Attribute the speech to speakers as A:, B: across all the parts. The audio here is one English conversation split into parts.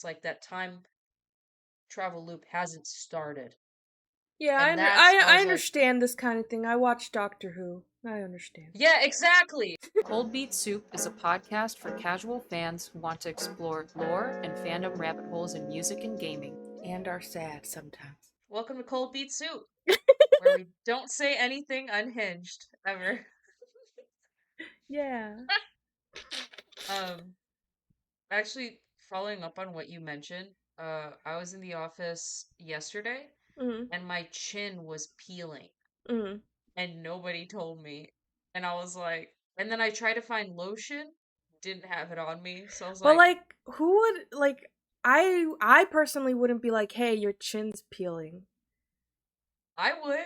A: It's like that time travel loop hasn't started.
B: Yeah,
A: And I
B: I
A: was like,
B: understand this kind of thing. I watch Doctor Who. I understand.
A: yeah, exactly. Cold Beet Soup is a podcast for casual fans who want to explore lore and fandom rabbit holes in music and gaming.
B: And are sad sometimes.
A: Welcome to Cold Beet Soup, where we don't say anything unhinged ever.
B: Yeah.
A: Um, actually, following up on what you mentioned, I was in the office yesterday
B: Mm.
A: and my chin was peeling
B: Mm.
A: and nobody told me. And I was like, and then I tried to find lotion, didn't have it on me. So I was
B: But
A: like,
B: like, who would like? I personally wouldn't be like, "Hey, your chin's peeling."
A: I would.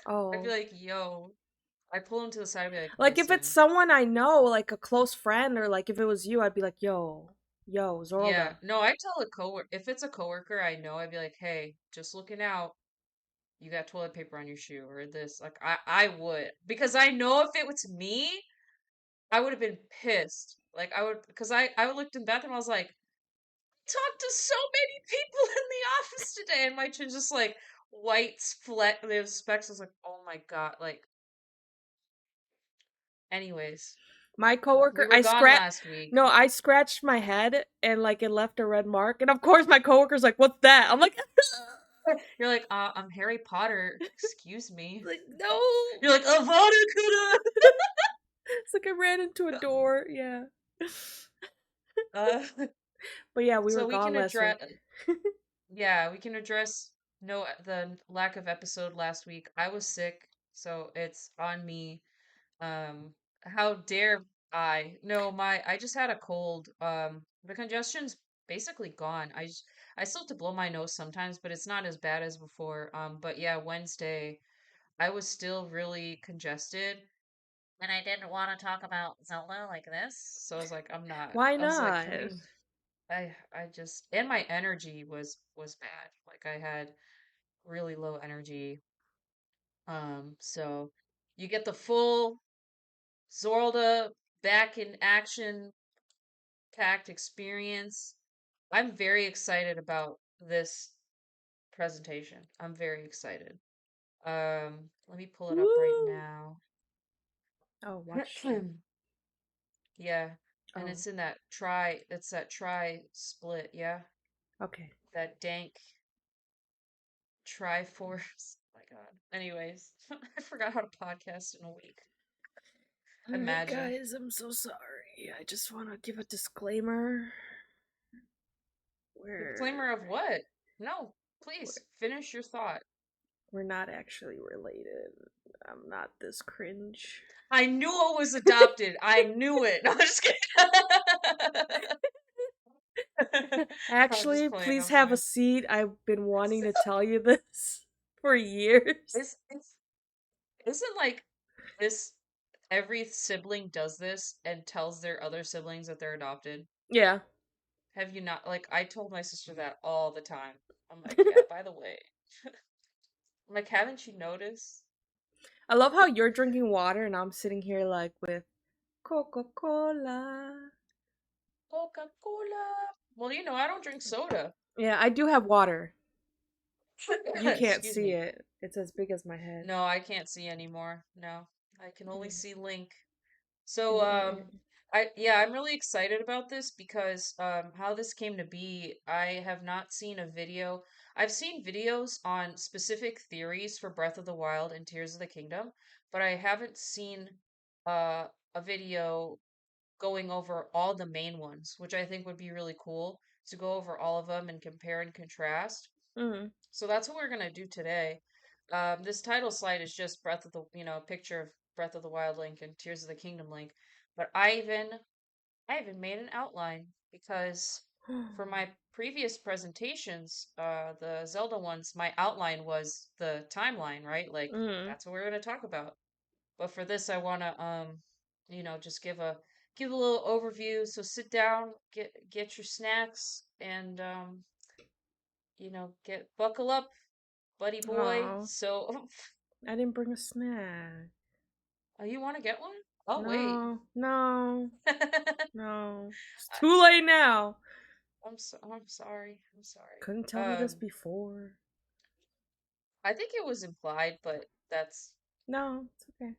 A: I'd be
B: Oh,
A: like, yo, I pull him to the side and be like,
B: like if it's
A: listen,
B: someone I know, like a close friend, or like if it was you, I'd be like, yo,
A: yeah,
B: Zorlda."
A: no, I tell a coworker, if it's a coworker I know, I'd be like, hey, just looking out, you got toilet paper on your shoe or this. Like, I would, because I know if it was me, I would have been pissed. Like, I would, because I looked in the bathroom, I was like, talked to so many people in the office today, and my chin's just like white fleck, there's specks. I was like, oh my God. Like, anyways,
B: My
A: we
B: coworker,
A: were gone last week.
B: no, I scratched my head and like it left a red mark, and of course my coworker's like, "What's that?" I'm like,
A: You're like, I'm Harry Potter. Excuse me.
B: like no.
A: You're like, Avada Kedavra.
B: It's like I ran into a door. Yeah.
A: Uh,
B: But yeah, we were
A: so we
B: gone
A: can
B: last
A: address,
B: week.
A: yeah, we can address no the lack of episode last week. I was sick, so it's on me. Um, how dare I? No, I just had a cold. The congestion's basically gone. I still have to blow my nose sometimes, but it's not as bad as before. But yeah, Wednesday I was still really congested. And I didn't want to talk about Zelda like this. So I was like, I'm not.
B: Why
A: I was like,
B: not?
A: can we I just and my energy was bad. Like I had really low energy. So you get the full Zorda back in action packed experience. I'm very excited about this presentation. I'm very excited. Let me pull it up right
B: Woo!
A: now.
B: Oh, watch stream.
A: Yeah, and
B: Oh,
A: it's that try split, yeah?
B: okay.
A: That dank Triforce. Oh my God. Anyways, I forgot how to podcast in a week.
B: Alright,
A: Imagine.
B: guys, I'm so sorry. I just want to give a disclaimer.
A: Disclaimer of
B: We're,
A: what? No,
B: we're,
A: please finish your thought.
B: we're not actually related. I'm not this cringe.
A: I knew I was adopted. I knew it. No, I'm just kidding. I'm just
B: Actually,
A: playing.
B: please
A: I'm
B: have a
A: playing.
B: seat. I've been wanting to tell you this for years.
A: It's isn't like this. Every sibling does this and tells their other siblings that they're adopted.
B: Yeah.
A: Have you not? Like, I told my sister that all the time. I'm like, yeah, by the way. I'm like, haven't you noticed?
B: I love how you're drinking water and I'm sitting here like with Coca Cola.
A: Coca-Cola. Well, I don't drink soda.
B: Yeah, I do have water. You can't
A: Excuse
B: see
A: me.
B: it. It's as big as my head.
A: No, I can't see anymore. No, I can only
B: Mm.
A: see Link. So,
B: Mm-mm-mm.
A: I'm really excited about this because how this came to be, I have not seen a video. I've seen videos on specific theories for Breath of the Wild and Tears of the Kingdom, but I haven't seen uh a video going over all the main ones, which I think would be really cool to go over all of them and compare and contrast.
B: Mm.
A: So that's what we're gonna do today. This title slide is just Breath of the, a picture of Breath of the Wild Link and Tears of the Kingdom Link. But I even made an outline because for my previous presentations, the Zelda ones, my outline was the timeline, right? Like
B: Mm.
A: that's what we're gonna talk about. But for this, I wanna just give a little overview. So sit down, get your snacks, and get buckle up, buddy boy.
B: Oh,
A: So,
B: I didn't bring a snack.
A: oh, you want to get one? Oh, wait.
B: No, no,
A: I
B: no. It's too late now.
A: I'm sorry. I'm sorry.
B: Couldn't tell me this before.
A: I think it was implied, but that's
B: No, it's okay.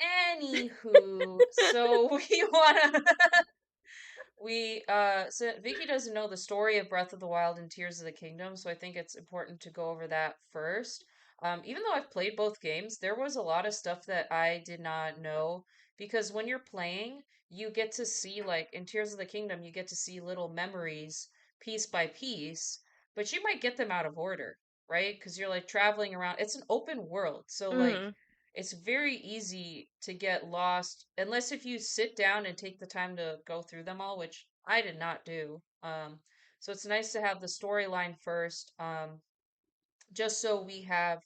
A: anywho. So we wanna so Vicky doesn't know the story of Breath of the Wild and Tears of the Kingdom, so I think it's important to go over that first. Even though I've played both games, there was a lot of stuff that I did not know because when you're playing, you get to see like in Tears of the Kingdom, you get to see little memories piece by piece, but you might get them out of order, right? Because you're like traveling around. It's an open world, so like
B: Mm.
A: it's very easy to get lost unless if you sit down and take the time to go through them all, which I did not do. So it's nice to have the storyline first, just so we have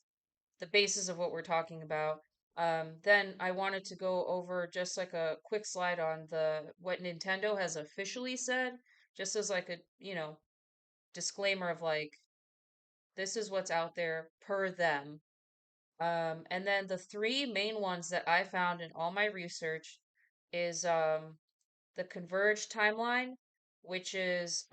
A: the basis of what we're talking about. Then I wanted to go over just like a quick slide on the what Nintendo has officially said, just as like a, disclaimer of like this is what's out there per them. And then the three main ones that I found in all my research is the Converge timeline, which is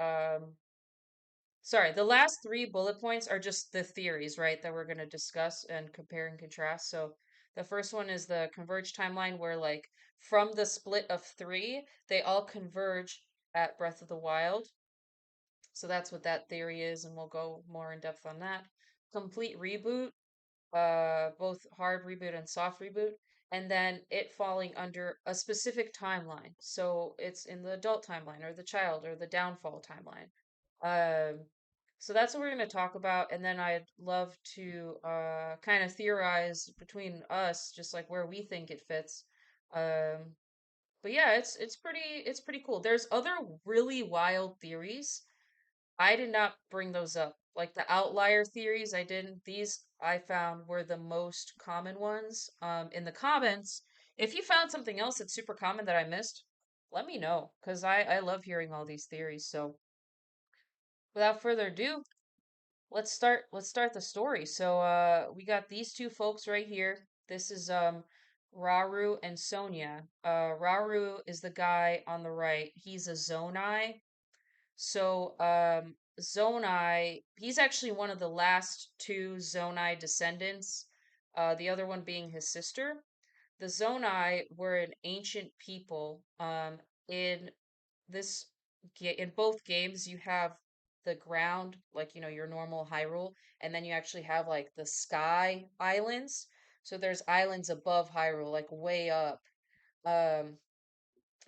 A: sorry, the last three bullet points are just the theories, right, that we're going to discuss and compare and contrast. So the first one is the Converge timeline, where like from the split of three, they all converge at Breath of the Wild. So that's what that theory is, and we'll go more in depth on that. Complete reboot, both hard reboot and soft reboot, and then it falling under a specific timeline. So it's in the adult timeline or the child or the downfall timeline. Um, so that's what we're going to talk about, and then I'd love to kind of theorize between us, just like where we think it fits. Um, but yeah, it's pretty cool. There's other really wild theories. I did not bring those up. Like the outlier theories, I didn't. These I found were the most common ones. In the comments, if you found something else that's super common that I missed, let me know because I love hearing all these theories. So without further ado, let's start the story. So we got these two folks right here. This is Raru and Sonia. Raru is the guy on the right. He's a Zonai. So, Zonai, he's actually one of the last two Zonai descendants, the other one being his sister. The Zonai were an ancient people. In this in both games, you have the ground, like, your normal Hyrule, and then you actually have like the sky islands. So there's islands above Hyrule, like way up. Um,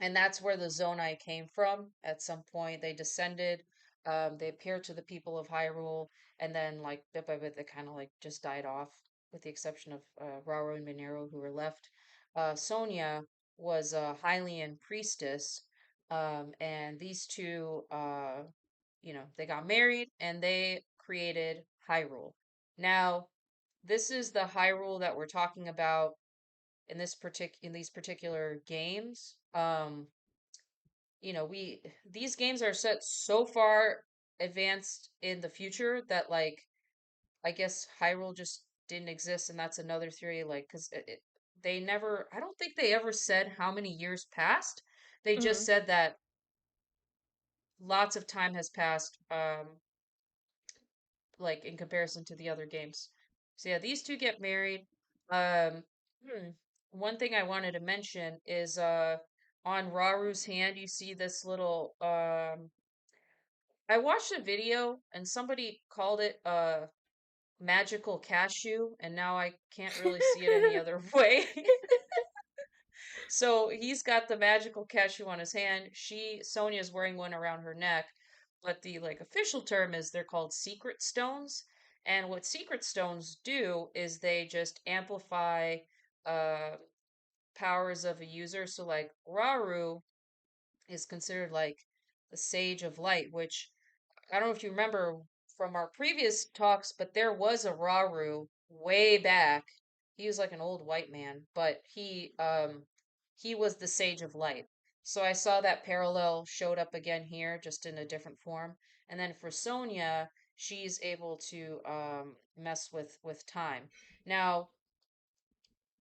A: and that's where the Zonai came from. At some point, they descended. They appeared to the people of Hyrule, and then, like bit by bit, they kind of like just died off, with the exception of Rauro and Minero, who were left. Sonia was a Hylian priestess, and these two, they got married and they created Hyrule. Now, this is the Hyrule that we're talking about in these particular games. We these games are set so far advanced in the future that like I guess Hyrule just didn't exist, and that's another theory. Like, because they never, I don't think they ever said how many years passed. They just
B: Mm.
A: said that lots of time has passed, like in comparison to the other games. So yeah, these two get married. Um, hmm, One thing I wanted to mention is on Raru's hand, you see this little I watched a video and somebody called it a magical cashew, and now I can't really see it any other way. So he's got the magical cashew on his hand. Sonia's wearing one around her neck, but the like official term is they're called secret stones. And what secret stones do is they just amplify uh powers of a user. So like Raru is considered like the sage of light, which I don't know if you remember from our previous talks, but there was a Raru way back. He was like an old white man, but he was the Sage of Light. So I saw that parallel showed up again here, just in a different form. And then for Sonia, she's able to mess with time. Now,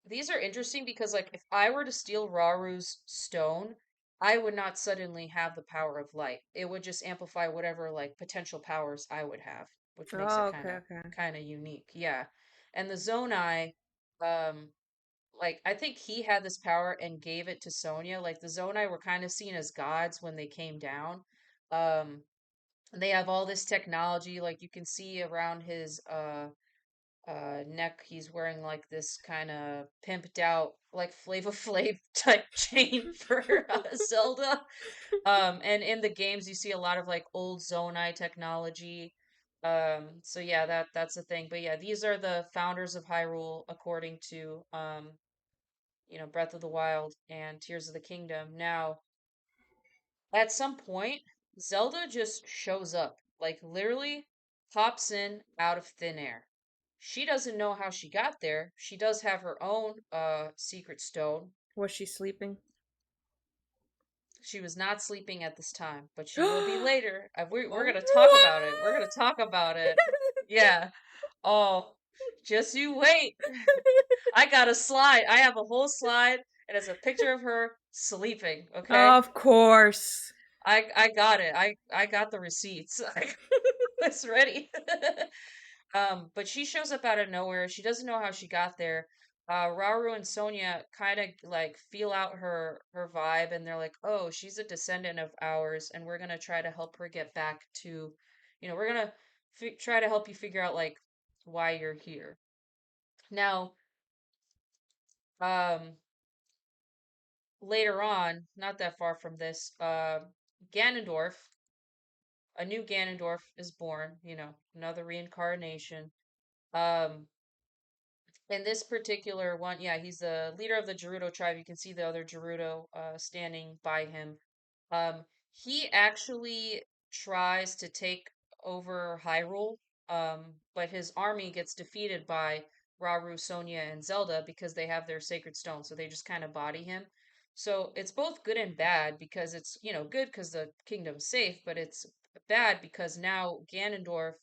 A: these are interesting because like if I were to steal Raru's stone, I would not suddenly have the power of light. It would just amplify whatever like potential powers I would have, which makes it
B: Oh,
A: kind
B: okay,
A: of
B: okay.
A: kind of unique. Yeah. And the Zonai, um, like I think he had this power and gave it to Sonya. Like the Zonai were kind of seen as gods when they came down. Um, and they have all this technology, like you can see around his neck. He's wearing like this kind of pimped out, like Flava Flav type chain for Zelda. And in the games, you see a lot of like old Zonai technology. So yeah, that's the thing. But yeah, these are the founders of Hyrule according to Breath of the Wild and Tears of the Kingdom. Now, at some point, Zelda just shows up, like literally pops in out of thin air. She doesn't know how she got there. She does have her own secret stone.
B: Was she sleeping?
A: She was not sleeping at this time, but she will be
B: What?
A: later. We're gonna talk about it. We're gonna talk about it. Yeah. Oh, just you wait. I got a slide. I have a whole slide, and it's a picture of her sleeping. Okay.
B: Of course.
A: I got it. I got the receipts. I was ready. But she shows up out of nowhere. She doesn't know how she got there. Rauru and Sonia kind of like feel out her vibe, and they're like, "Oh, she's a descendant of ours, and we're gonna try to help her get back to, we're gonna try to help you figure out like why you're here." Now, um, later on, not that far from this, Ganondorf, a new Ganondorf is born. Another reincarnation. Um, In this particular one, yeah, he's the leader of the Gerudo tribe. You can see the other Gerudo standing by him. He actually tries to take over Hyrule, but his army gets defeated by Rauru, Sonia, and Zelda because they have their sacred stone. So they just kind of body him. So it's both good and bad because it's, good because the kingdom's safe, but it's bad because now Ganondorf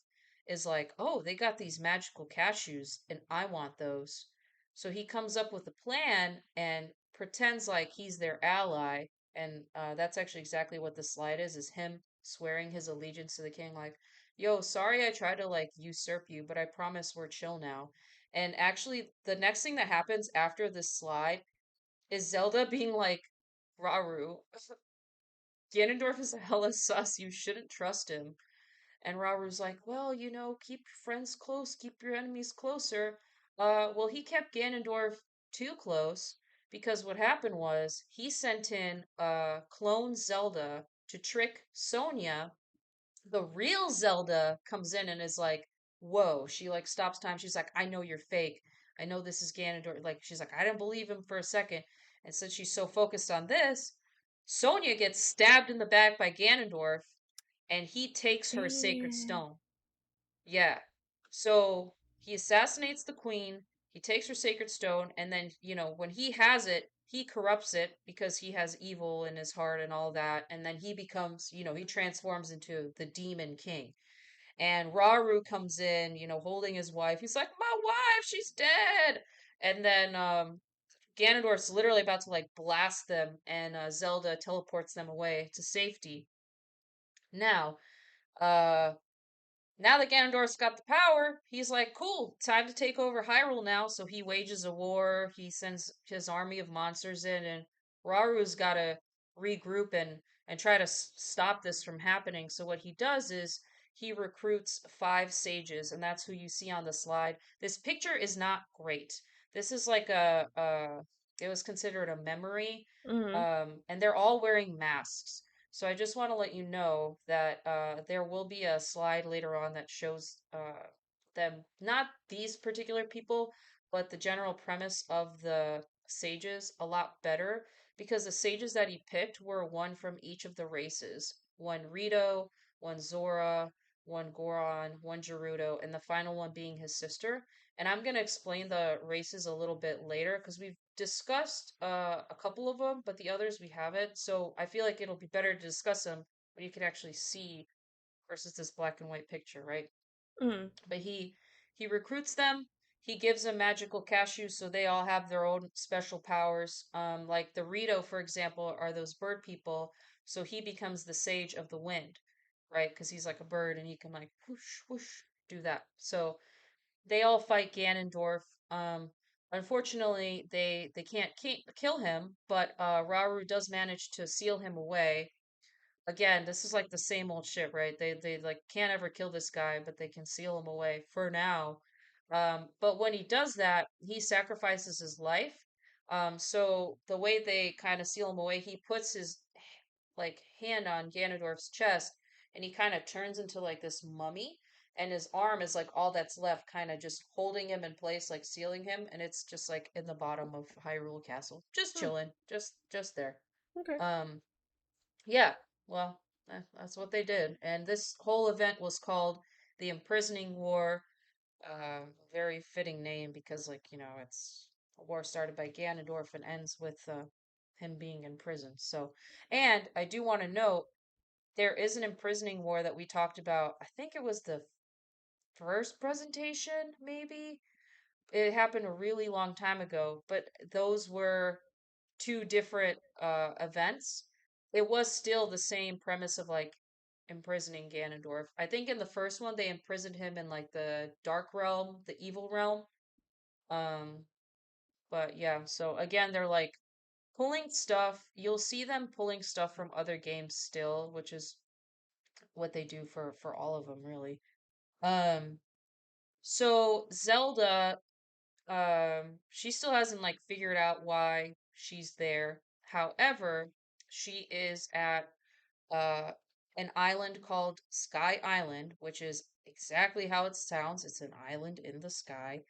A: is like, oh, they got these magical cashews and I want those. So he comes up with a plan and pretends like he's their ally. And that's actually exactly what the slide is him swearing his allegiance to the king, like, yo, sorry I tried to like usurp you, but I promise we're chill now. And actually, the next thing that happens after this slide is Zelda being like, Rauru, Ganondorf is a hella sus, you shouldn't trust him. And Raru's like, well, keep your friends close, keep your enemies closer. Well, he kept Ganondorf too close because what happened was he sent in clone Zelda to trick Sonia. The real Zelda comes in and is like, whoa. She like stops time. She's like, I know you're fake. I know this is Ganondorf. Like, she's like, I didn't believe him for a second. And since she's so focused on this, Sonia gets stabbed in the back by Ganondorf and he takes her sacred
B: Damn.
A: stone. Yeah. So he assassinates the queen, he takes her sacred stone, and then, when he has it, he corrupts it because he has evil in his heart and all that. And then he becomes, he transforms into the Demon King. And Rauru comes in, holding his wife. He's like, my wife, she's dead. And then Ganondorf's literally about to like blast them, and Zelda teleports them away to safety. Now, uh, now that Ganondorf's got the power, he's like, cool, time to take over Hyrule now. So he wages a war. He sends his army of monsters in, and Raru's got to regroup and try to stop this from happening. So what he does is he recruits 5 sages, and that's who you see on the slide. This picture is not great. This is like it was considered a memory,
B: Mm.
A: and they're all wearing masks. So I just want to let you know that there will be a slide later on that shows them, not these particular people, but the general premise of the sages a lot better because the sages that he picked were one from each of the races. One Rito, one Zora, one Goron, one Gerudo, and the final one being his sister. And I'm going to explain the races a little bit later because we've discussed a couple of them, but the others we haven't. So I feel like it'll be better to discuss them when you can actually see versus this black and white picture, right?
B: Mm.
A: But he recruits them. he gives them magical cashews, so they all have their own special powers. Like the Rito, for example, are those bird people, so he becomes the Sage of the Wind, right? Because he's like a bird and he can like whoosh whoosh do that. So they all fight Ganondorf. Unfortunately, they can't kill him, but Rauru does manage to seal him away. Again, this is like the same old shit, right? They like can't ever kill this guy, but they can seal him away for now. But when he does that, he sacrifices his life. So the way they kind of seal him away, he puts his like hand on Ganondorf's chest, and he kind of turns into like this mummy, and his arm is like all that's left, kind of just holding him in place, like sealing him, and it's just like in the bottom of Hyrule Castle, just
B: Hmm.
A: chilling, just there.
B: Okay.
A: Um, yeah, well, that's what they did. And this whole event was called the Imprisoning War. Very fitting name because, like, it's a war started by Ganondorf and ends with him being in prison. So, and I do want to note there is an imprisoning war that we talked about. I think it was the first presentation, maybe. It happened a really long time ago, but those were two different events. It was still the same premise of like imprisoning Ganondorf. I think in the first one they imprisoned him in like the dark realm, the evil realm. Um, but yeah, so again, they're like pulling stuff. You'll see them pulling stuff from other games still, which is what they do for all of them really. Um, so Zelda, she still hasn't like figured out why she's there. However, she is at uh an island called Sky Island, which is exactly how it sounds. It's an island in the sky.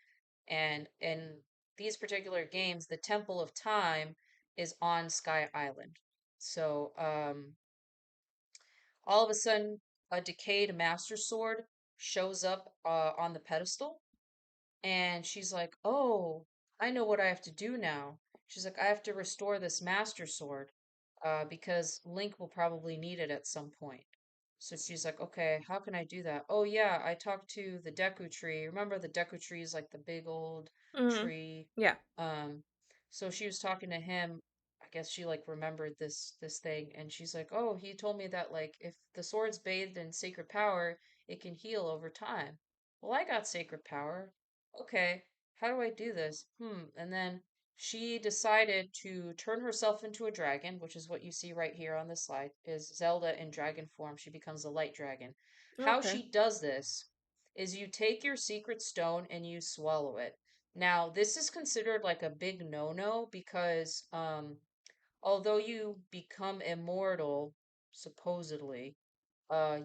A: And in these particular games, the Temple of Time is on Sky Island. So, all of a sudden, a decayed Master Sword shows up on the pedestal, and she's like, "Oh, I know what I have to do now." She's like, "I have to restore this Master Sword, because Link will probably need it at some point." So she's like, "Okay, how can I do that?" "Oh yeah, I talked to the Deku Tree. Remember the Deku Tree is like the big old
B: Mm-hmm.
A: tree."
B: Yeah.
A: Um, so she was talking to him. I guess she like remembered this thing, and she's like, "Oh, he told me that like if the sword's bathed in sacred power, it can heal over time." "Well, I got sacred power. Okay, how do I do this?" And then she decided to turn herself into a dragon, which is what you see right here on the slide, is Zelda in dragon form. She becomes a light dragon. How
B: Okay.
A: she does this is you take your secret stone and you swallow it. Now, this is considered like a big no-no because although you become immortal, supposedly,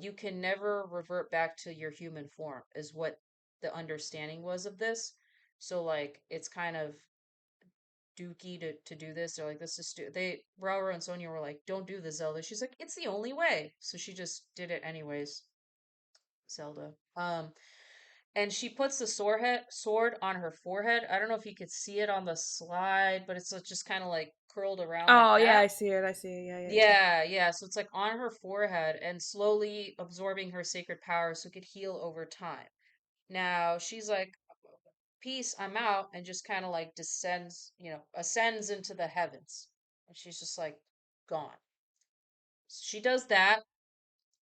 A: you can never revert back to your human form, is what the understanding was of this. So like it's kind of dookie to do this. They're like, this is Raura and Sonia were like, don't do this, Zelda. She's like, it's the only way. So she just did it anyways, Zelda. And she puts the sword on her forehead. I don't know if you could see it on the slide, but it's just kind of like curled around like
B: Oh yeah, I
A: that.
B: see it. I see it. Yeah, yeah, yeah.
A: Yeah, yeah. So it's like on her forehead and slowly absorbing her sacred power so it could heal over time. Now she's like, peace, I'm out, and just kind of like descends, ascends into the heavens. And she's just like gone. She does that.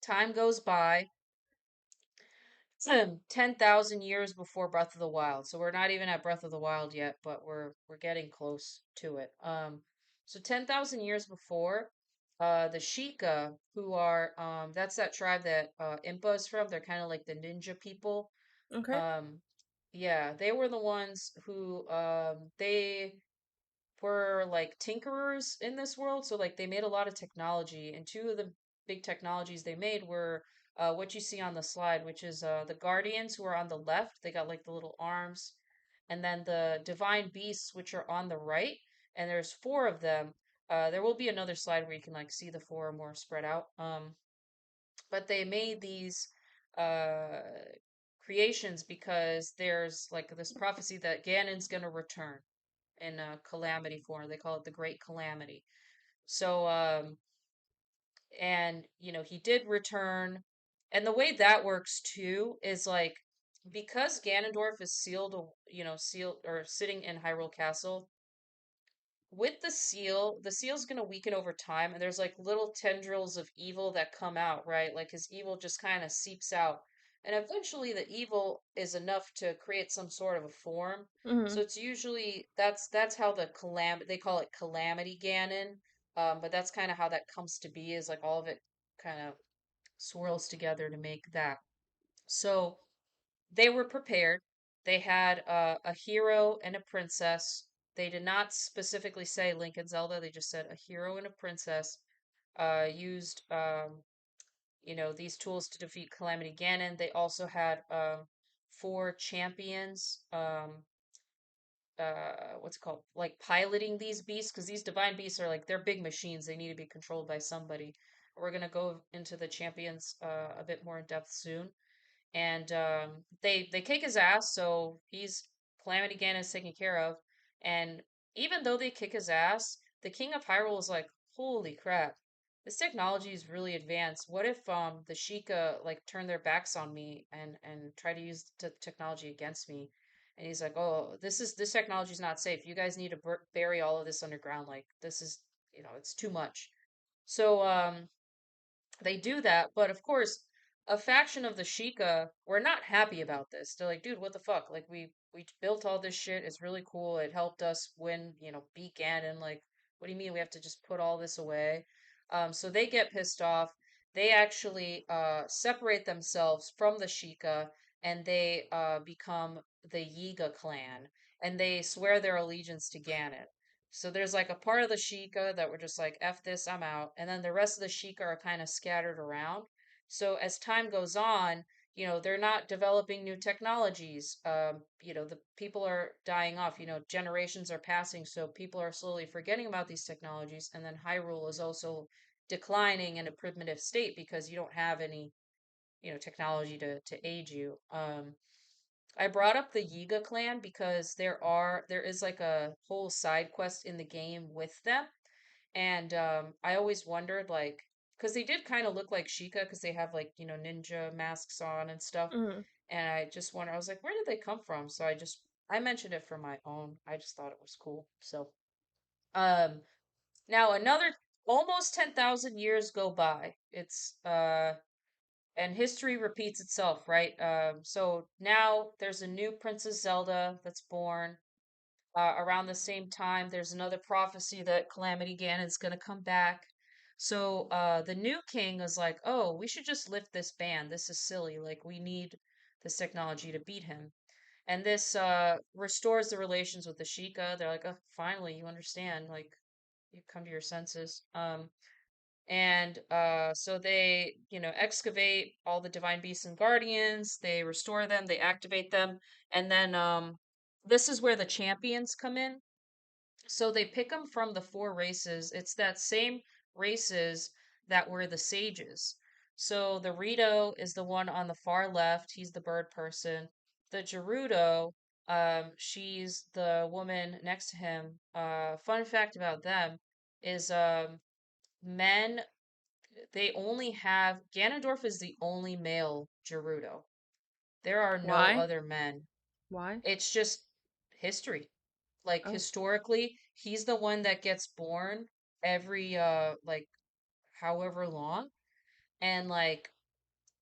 A: Time goes by. 10,000 years before Breath of the Wild. So we're not even at Breath of the Wild yet, but we're getting close to it. So 10,000 years before, the Sheikah, who are that's that tribe that Impa is from. They're kind of like the ninja people.
B: Okay.
A: Um, yeah, they were the ones who they were like tinkerers in this world. So like they made a lot of technology, and two of the big technologies they made were what you see on the slide, which is the Guardians who are on the left. They got like the little arms, and then the Divine Beasts, which are on the right. And there's four of them. There will be another slide where you can like see the four more spread out. But they made these uh creations because there's like this prophecy that Ganon's gonna return in a calamity form. They call it the Great Calamity. So, and he did return, and the way that works too is like because Ganondorf is sealed or sitting in Hyrule Castle, with the seal's gonna weaken over time, and there's like little tendrils of evil that come out, right? Like his evil just kind of seeps out, and eventually the evil is enough to create some sort of a form. So
B: Mm.
A: it's usually that's how they call it Calamity Ganon, but that's kind of how that comes to be is like all of it kind of swirls together to make that. So they were prepared. They had a hero and a princess. They did not specifically say Link and Zelda. They just said a hero and a princess. Used these tools to defeat Calamity Ganon. They also had four champions. What's it called? Like piloting these beasts because these divine beasts are like they're big machines. They need to be controlled by somebody. We're gonna go into the champions a bit more in depth soon, and they kick his ass, so he's Calamity Ganon is taken care of. And even though they kick his ass, the King of Hyrule is like, "Holy crap, this technology is really advanced. What if the Sheikah like turn their backs on me and try to use the technology against me?" And he's like, "Oh, this technology is not safe. You guys need to bury all of this underground. Like this is, it's too much." So they do that, but of course, a faction of the Sheikah were not happy about this. They're like, dude, what the fuck? Like we built all this shit. It's really cool. It helped us win, beat Ganon. Like, what do you mean we have to just put all this away? So they get pissed off. They actually separate themselves from the Sheikah and they become the Yiga clan and they swear their allegiance to Ganon. So there's like a part of the Sheikah that were just like, F this, I'm out. And then the rest of the Sheikah are kind of scattered around. So as time goes on, they're not developing new technologies. The people are dying off, generations are passing. So people are slowly forgetting about these technologies. And then Hyrule is also declining in a primitive state because you don't have any, technology to aid you. I brought up the Yiga clan because there is like a whole side quest in the game with them, and I always wondered like because they did kind of look like Sheikah because they have like ninja masks on and stuff,
B: Mm.
A: and I just wonder I was like where did they come from? So I mentioned it for my own. I just thought it was cool. So um now another almost 10,000 years go by. It's and history repeats itself, right? So now there's a new Princess Zelda that's born. Around the same time, there's another prophecy that Calamity Ganon's gonna come back. So the new king is like, "Oh, we should just lift this ban. This is silly. Like we need this technology to beat him." And this restores the relations with the Sheikah. They're like, "Oh, finally, you understand. Like you come to your senses." And so they, excavate all the divine beasts and guardians, they restore them, they activate them, and then this is where the champions come in. So they pick them from the four races. It's that same races that were the sages. So the Rito is the one on the far left, he's the bird person. The Gerudo, she's the woman next to him. Fun fact about them is men they only have Ganondorf is the only male Gerudo. There are no
B: Why?
A: other men.
B: Why?
A: It's just history. Like
B: Oh.
A: historically, he's the one that gets born every like however long and like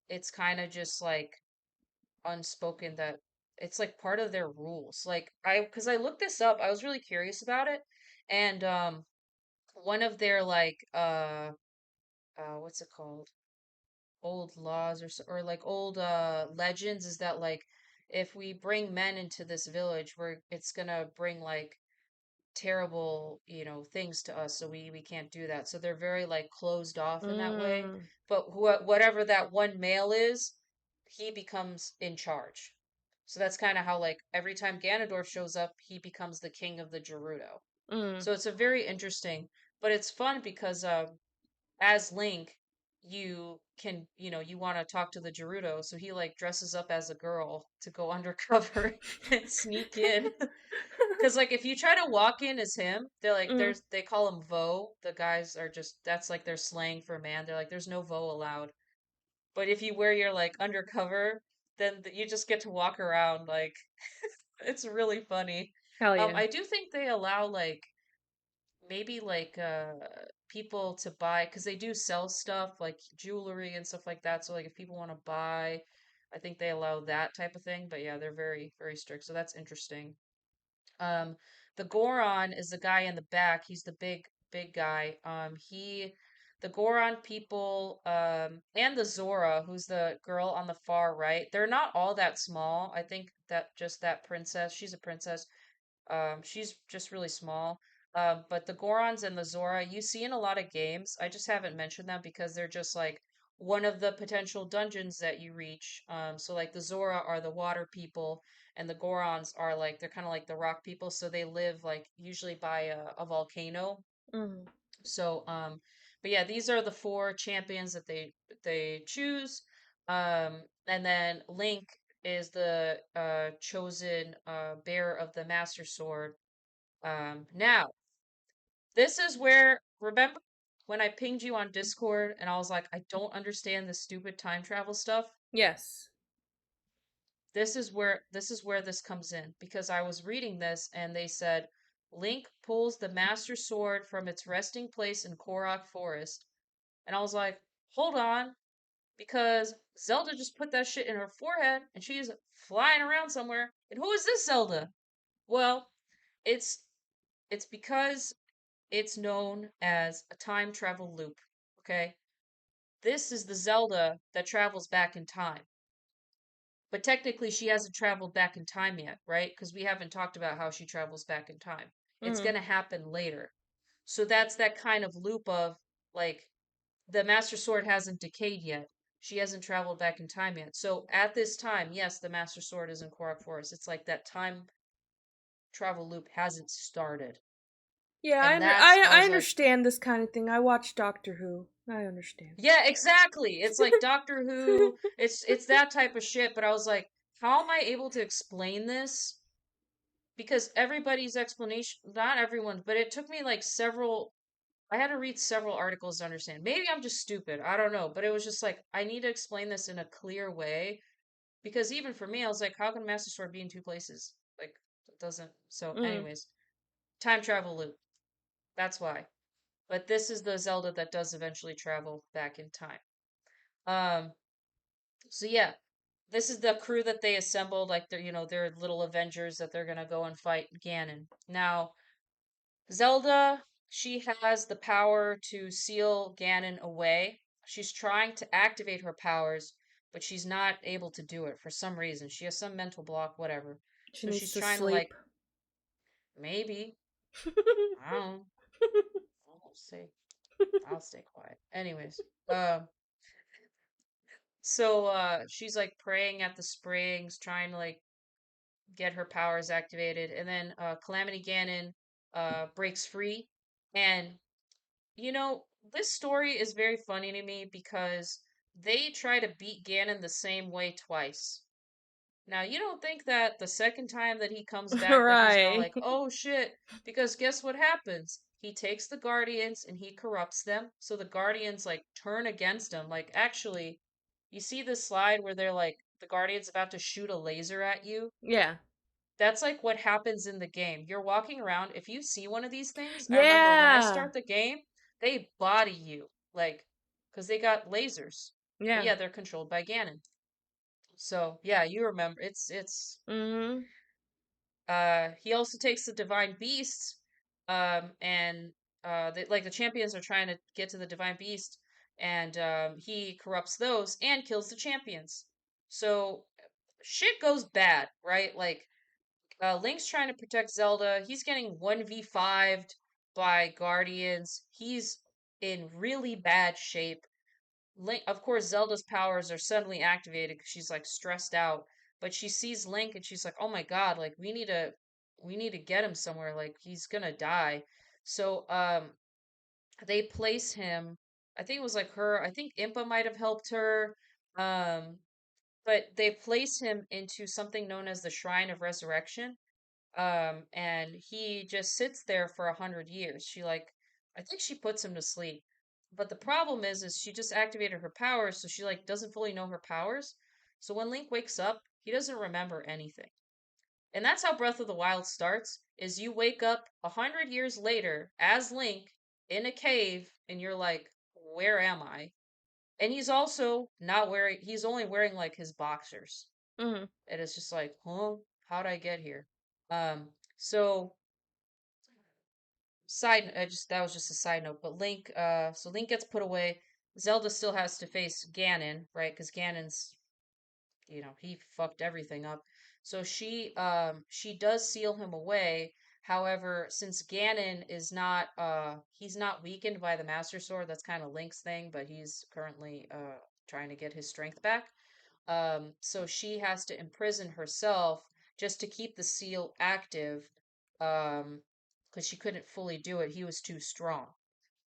A: it's kind of just like unspoken that it's like part of their rules. Like cuz I looked this up, I was really curious about it and one of their like what's it called? Old laws or like old legends is that like if we bring men into this village it's gonna bring like terrible things to us so we can't do that so they're very like closed off in that way
B: Mm.
A: but whatever that one male is he becomes in charge so that's kind of how like every time Ganondorf shows up he becomes the king of the Gerudo
B: Mm.
A: so it's a very interesting but it's fun because as Link, you can, you want to talk to the Gerudo, so he like dresses up as a girl to go undercover and sneak in. Because like if you try to walk in as him,
B: Mm.
A: they call him Vo. The guys are just that's like their slang for man. They're like there's no Vo allowed. But if you wear your like undercover then you just get to walk around like it's really funny.
B: Hell yeah.
A: I do think they allow like maybe like people to buy because they do sell stuff like jewelry and stuff like that. So like if people want to buy, I think they allow that type of thing. But yeah, they're very very strict. So that's interesting. Um, the Goron is the guy in the back. He's the big guy. The Goron people, and the Zora, who's the girl on the far right. They're not all that small. I think that just that princess, she's a princess. She's just really small. But the Gorons and the Zora, you see in a lot of games. I just haven't mentioned them because they're just like one of the potential dungeons that you reach. So like the Zora are the water people, and the Gorons are like they're kind of like the rock people. So they live like usually by a volcano.
B: Mm.
A: So but yeah, these are the four champions that they choose. And then Link is the chosen bearer of the Master Sword. Now, this is where, remember when I pinged you on Discord and I was like, I don't understand this stupid time travel stuff?
B: Yes.
A: This is where this comes in because I was reading this and they said Link pulls the Master Sword from its resting place in Korok Forest. And I was like, hold on, because Zelda just put that shit in her forehead and she's flying around somewhere. And who is this Zelda? Well, it's it's because it's known as a time travel loop. Okay? This is the Zelda that travels back in time. But technically, she hasn't traveled back in time yet, right? Because we haven't talked about how she travels back in time. It's
B: Mm.
A: going to happen later. So that's that kind of loop of like the Master Sword hasn't decayed yet. She hasn't traveled back in time yet. So at this time, yes, the Master Sword is in Korok Forest. It's like that time travel loop hasn't started.
B: Yeah,
A: And that's, I
B: I
A: was like,
B: understand this kind of thing. I watch Doctor Who. I understand.
A: yeah, exactly. It's like Doctor Who. It's that type of shit. But I was like, how am I able to explain this? Because everybody's explanation, not everyone's, but it took me like several. I had to read several articles to understand. Maybe I'm just stupid. I don't know. But it was just like I need to explain this in a clear way because even for me, I was like, how can Master Sword be in two places? Like it doesn't. So,
B: Mm.
A: anyways, time travel loop. That's why. But this is the Zelda that does eventually travel back in time. Um, So yeah, this is the crew that they assembled, like they're little Avengers that they're gonna go and fight Ganon. Now, Zelda, she has the power to seal Ganon away. She's trying to activate her powers, but she's not able to do it for some reason. She has some mental block, whatever.
B: She
A: So
B: needs
A: she's
B: to
A: trying to
B: sleep.
A: like maybe, I don't know, I'll stay quiet. Anyways, so she's like praying at the springs, trying to like get her powers activated, and then Calamity Ganon breaks free. And this story is very funny to me because they try to beat Ganon the same way twice. Now, you don't think that the second time that he comes back that he's gonna
B: Right.
A: like, oh shit, because guess what happens? He takes the Guardians and he corrupts them, so the Guardians like turn against him. Like actually, you see this slide where they're like the Guardian's about to shoot a laser at you.
B: Yeah.
A: That's like what happens in the game. You're walking around. If you see one of these things, I remember when I
B: Yeah.
A: start the game, they body you, like, because they got lasers. But
B: Yeah.
A: yeah, they're controlled by Ganon. So yeah, you remember. It's.
B: Mhm.
A: He also takes the divine beasts, and like the champions are trying to get to the divine beast, and he corrupts those and kills the champions. So shit goes bad, right? Like Link's trying to protect Zelda. He's getting 1v5'd by Guardians. He's in really bad shape. Link, of course, Zelda's powers are suddenly activated because she's like stressed out. But she sees Link and she's like, "Oh my God! Like we need to get him somewhere. Like he's gonna die." So they place him. I think it was like her. I think Impa might have helped her. Um, but they place him into something known as the Shrine of Resurrection, and he just sits there for 100 years. I think she puts him to sleep. But the problem is she just activated her powers, so she like doesn't fully know her powers. So when Link wakes up, he doesn't remember anything. And that's how Breath of the Wild starts, is you wake up 100 years later as Link in a cave and you're like, where am I? And he's also not wearing, he's only wearing like his boxers.
B: Mm.
A: And it's just like, huh? How'd I get here? So side, just that was just a side note, but Link, so Link gets put away. Zelda still has to face Ganon, right? Because Ganon's, he fucked everything up. So she does seal him away. However, since Ganon is not he's not weakened by the Master Sword, that's kind of Link's thing, but he's currently trying to get his strength back. So she has to imprison herself just to keep the seal active, because she couldn't fully do it. He was too strong.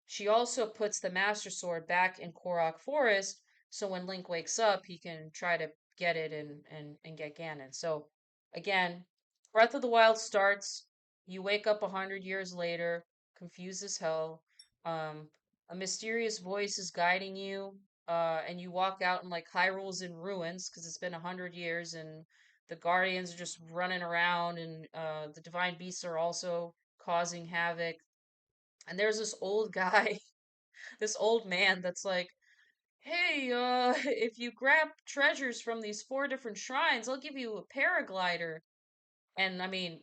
A: She also puts the Master Sword back in Korok Forest, so when Link wakes up, he can try to get it and get Ganon. So again, Breath of the Wild starts. You wake up 100 years later, confused as hell. Um, a mysterious voice is guiding you, and you walk out and like Hyrule's in ruins because it's been 100 years, and the Guardians are just running around, and the Divine Beasts are also causing havoc. And there's this old guy, this old man that's like, "Hey, if you grab treasures from these four different shrines, I'll give you a paraglider." And I mean,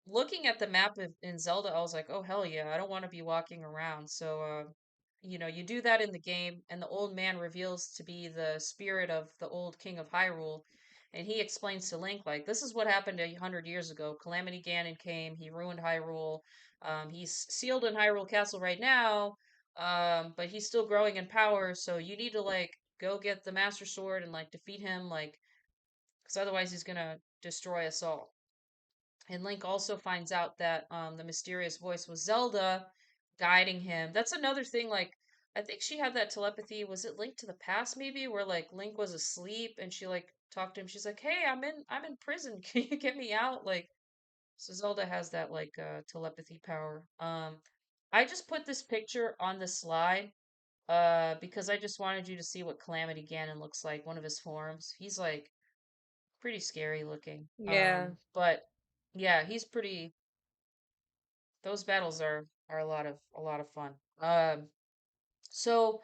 A: looking at the map in Zelda, I was like, "Oh hell yeah, I don't want to be walking around." So, you do that in the game, and the old man reveals to be the spirit of the old king of Hyrule, and he explains to Link like, "This is what happened 100 years ago. Calamity Ganon came, he ruined Hyrule. He's sealed in Hyrule Castle right now, but he's still growing in power. So you need to like go get the Master Sword and like defeat him, like, because otherwise he's gonna destroy us all." And Link also finds out that the mysterious voice was Zelda guiding him. That's another thing. Like, I think she had that telepathy. Was it Link to the Past, maybe, where like Link was asleep and she like talked to him. She's like, "Hey, I'm in prison. Can you get me out?" Like, so Zelda has that like telepathy power. I just put this picture on the slide because I just wanted you to see what Calamity Ganon looks like. One of his forms. He's like pretty scary looking.
B: Yeah.
A: But yeah, he's pretty. Those battles are a lot of fun. So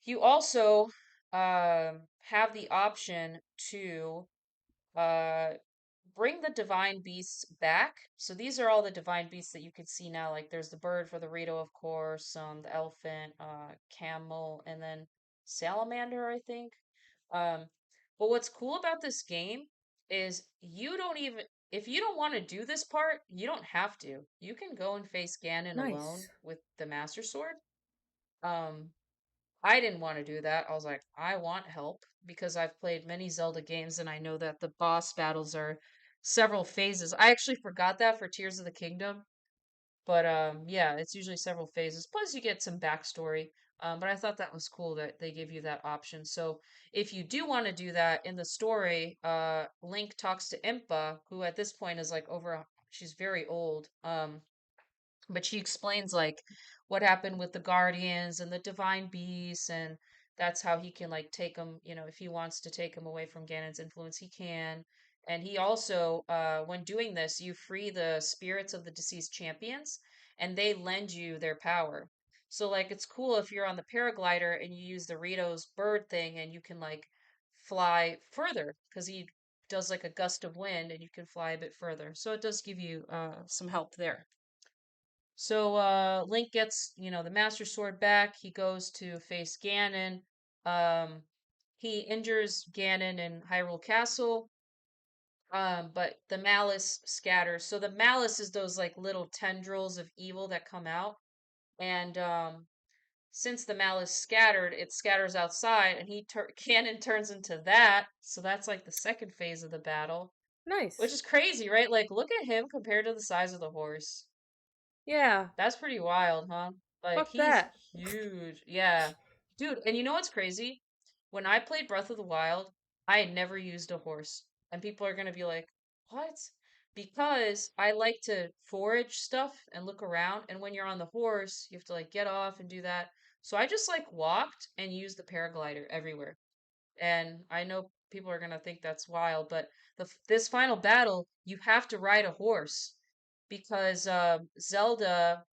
A: you also have the option to uh bring the divine beasts back. So these are all the divine beasts that you can see now. Like there's the bird for the Rito, of course, the elephant, camel, and then salamander, I think. Um, but what's cool about this game is you don't even, if you don't want to do this part, you don't have to. You can go and face Ganon alone
B: Nice.
A: with the Master Sword. Um, I didn't want to do that. I was like, I want help because I've played many Zelda games and I know that the boss battles are several phases. I actually forgot that for Tears of the Kingdom, but yeah, it's usually several phases. Plus you get some backstory. But I thought that was cool that they give you that option. So if you do want to do that in the story, Link talks to Impa, who at this point is like she's very old. But she explains like what happened with the guardians and the divine beasts, and that's how he can like take them, if he wants to take him away from Ganon's influence, he can. And he also, when doing this, you free the spirits of the deceased champions and they lend you their power. So like it's cool if you're on the paraglider and you use the Rito's bird thing and you can like fly further because he does like a gust of wind and you can fly a bit further. So it does give you some help there. So Link gets, the Master Sword back. He goes to face Ganon. Um, he injures Ganon in Hyrule Castle. But the malice scatters. So the malice is those like little tendrils of evil that come out. And since the malice scattered, it scatters outside, and Ganon turns into that. So that's like the second phase of the battle, which
B: Nice.
A: is crazy, right? Like look at him compared to the size of the horse.
B: Yeah.
A: That's pretty wild, huh? Like
B: Fuck
A: he's
B: that.
A: huge. Yeah. Dude, and you know what's crazy? When I played Breath of the Wild, I had never used a horse. And people are gonna be like, "What?" Because I like to forage stuff and look around, and when you're on the horse, you have to like get off and do that. So I just like walked and used the paraglider everywhere. And I know people are gonna think that's wild, but this final battle, you have to ride a horse because Zelda,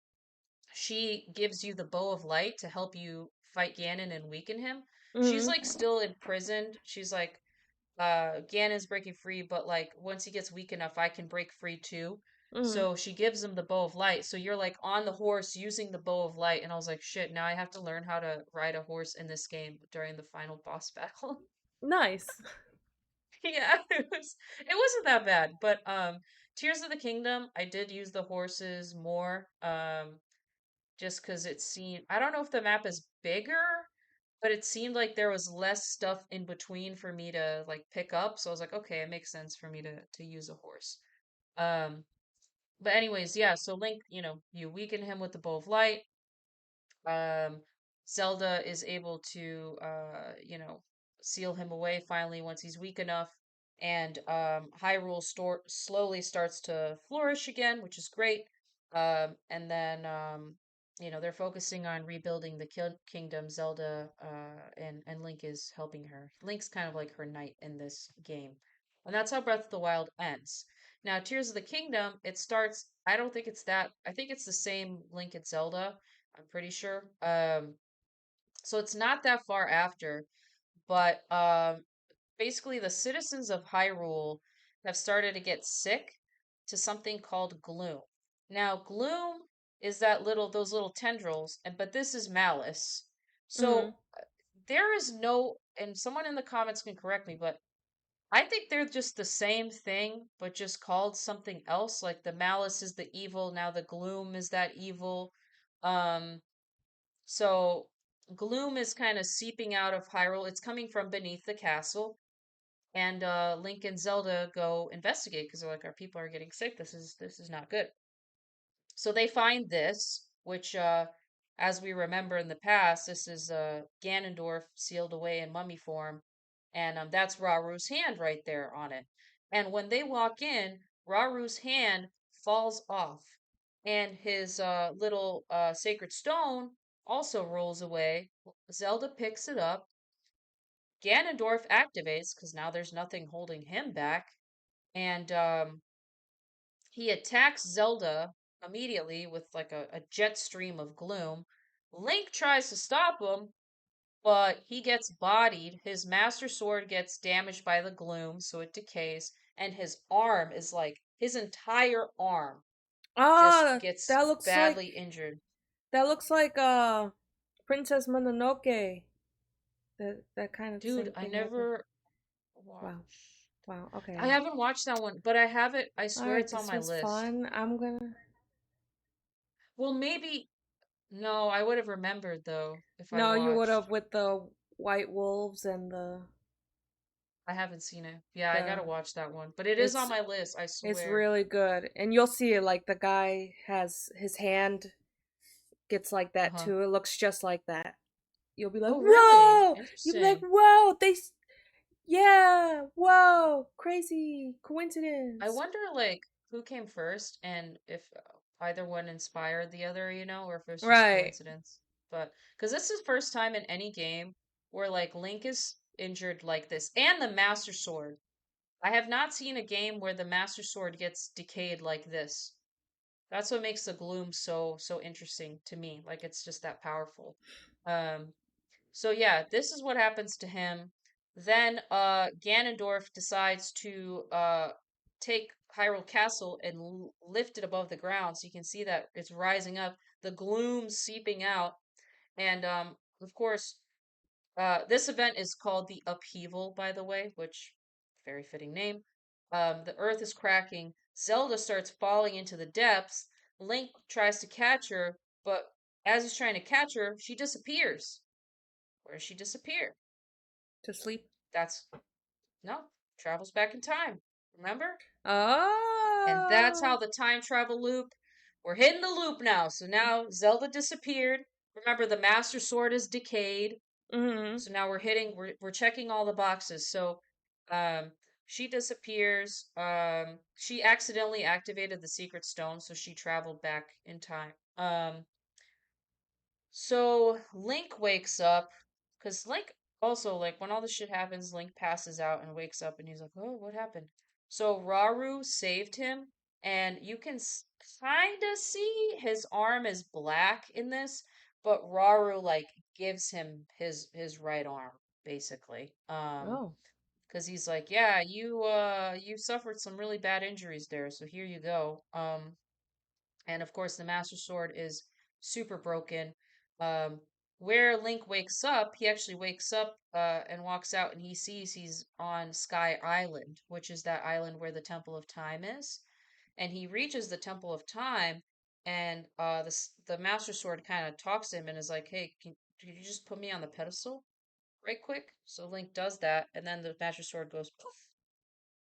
A: she gives you the bow of light to help you fight Ganon and weaken him. She's
B: Mm-hmm.
A: like still imprisoned. She's like Ganon's breaking free, but like once he gets weak enough, I can break free too.
B: Mm-hmm.
A: So she gives him the bow of light. So you're like on the horse using the bow of light, and I was like, shit, now I have to learn how to ride a horse in this game during the final boss battle.
B: Nice.
A: Yeah, it wasn't that bad, but Tears of the Kingdom, I did use the horses more. Just because it seemed, I don't know if the map is bigger, but it seemed like there was less stuff in between for me to like pick up. So I was like, okay, it makes sense for me to use a horse. Um, but anyways, yeah, so Link, you weaken him with the bow of light. Um, Zelda is able to, seal him away finally once he's weak enough. And Hyrule slowly starts to flourish again, which is great. And then, they're focusing on rebuilding the kingdom. Zelda and Link is helping her. Link's kind of like her knight in this game. And that's how Breath of the Wild ends. Now, Tears of the Kingdom, it starts, I don't think it's that, I think it's the same Link and Zelda. I'm pretty sure. So it's not that far after, but basically the citizens of Hyrule have started to get sick to something called gloom. Now, gloom is those little tendrils, and but this is malice.
B: Mm-hmm.
A: So there is no, and someone in the comments can correct me, but I think they're just the same thing, but just called something else. Like the malice is the evil, now the gloom is that evil. Um, so gloom is kind of seeping out of Hyrule. It's coming from beneath the castle. And Link and Zelda go investigate because they're like, our people are getting sick. This is not good. So they find this, which, as we remember in the past, this is Ganondorf sealed away in mummy form, and that's Raru's hand right there on it. And when they walk in, Raru's hand falls off, and his little sacred stone also rolls away. Zelda picks it up. Ganondorf activates because now there's nothing holding him back, and he attacks Zelda immediately with like a jet stream of gloom. Link tries to stop him, but he gets bodied. His Master Sword gets damaged by the gloom, so it decays, and his arm is like his entire arm just
B: Ah,
A: gets
B: that looks like
A: badly injured.
B: that looks like Princess Mononoke. That kind of
A: Dude,
B: same
A: I
B: thing happened.
A: never
B: Wow.
A: watched.
B: Wow.
A: I
B: Okay.
A: haven't watched that one, but I have it. I
B: All
A: swear
B: right.
A: it's on
B: This
A: my
B: was
A: list.
B: fun. I'm gonna.
A: Well, maybe no, I would have remembered though if I
B: No, you would
A: watched.
B: have with the white wolves and
A: I haven't seen it. Yeah, I
B: the.
A: gotta watch that one. But it is on
B: It's
A: my list, I
B: it's
A: swear.
B: really good, and you'll see it. Like the guy has his hand gets like that
A: Uh-huh.
B: too. It looks just like that. You'll be like,
A: Oh, really?
B: whoa! You'll be like,
A: Interesting.
B: whoa! Yeah, whoa, crazy
A: I
B: coincidence.
A: wonder, like, who came first and if either one inspired the other, or if it's just
B: Right.
A: coincidence. But, because this is the first time in any game where, like, Link is injured like this. And the Master Sword. I have not seen a game where the Master Sword gets decayed like this. That's what makes the gloom so interesting to me. Like it's just that powerful. Um so yeah, this is what happens to him. Then Ganondorf decides to take Hyrule Castle and lift it above the ground so you can see that it's rising up, the gloom seeping out, and of course this event is called the Upheaval, by the way, which very fitting name. The earth is cracking. Zelda starts falling into the depths. Link tries to catch her, but as he's trying to catch her, she disappears. Where does she disappear?
B: To sleep.
A: That's no, travels back in time. Remember? And that's how
B: Oh.
A: the time travel loop. We're hitting the loop now. So now Zelda disappeared. Remember, the Master Sword is decayed.
B: Mm-hmm.
A: So now we're checking all the boxes. So um she disappears. She accidentally activated the secret stone, so she traveled back in time. So Link wakes up because Link Also, like when all this shit happens, Link passes out and wakes up and he's like, "Oh, what happened?" So Rauru saved him, and you can kind of see his arm is black in this, but Rauru like gives him his right arm basically.
B: Oh.
A: Because he's like, "Yeah, you suffered some really bad injuries there, so here you go." And of course the Master Sword is super broken. Um, where Link wakes up, he actually wakes up and walks out, and he sees he's on Sky Island, which is that island where the Temple of Time is. And he reaches the Temple of Time, and the Master Sword kind of talks to him and is like, "Hey, can you just put me on the pedestal right quick?" So Link does that, and then the Master Sword goes poof.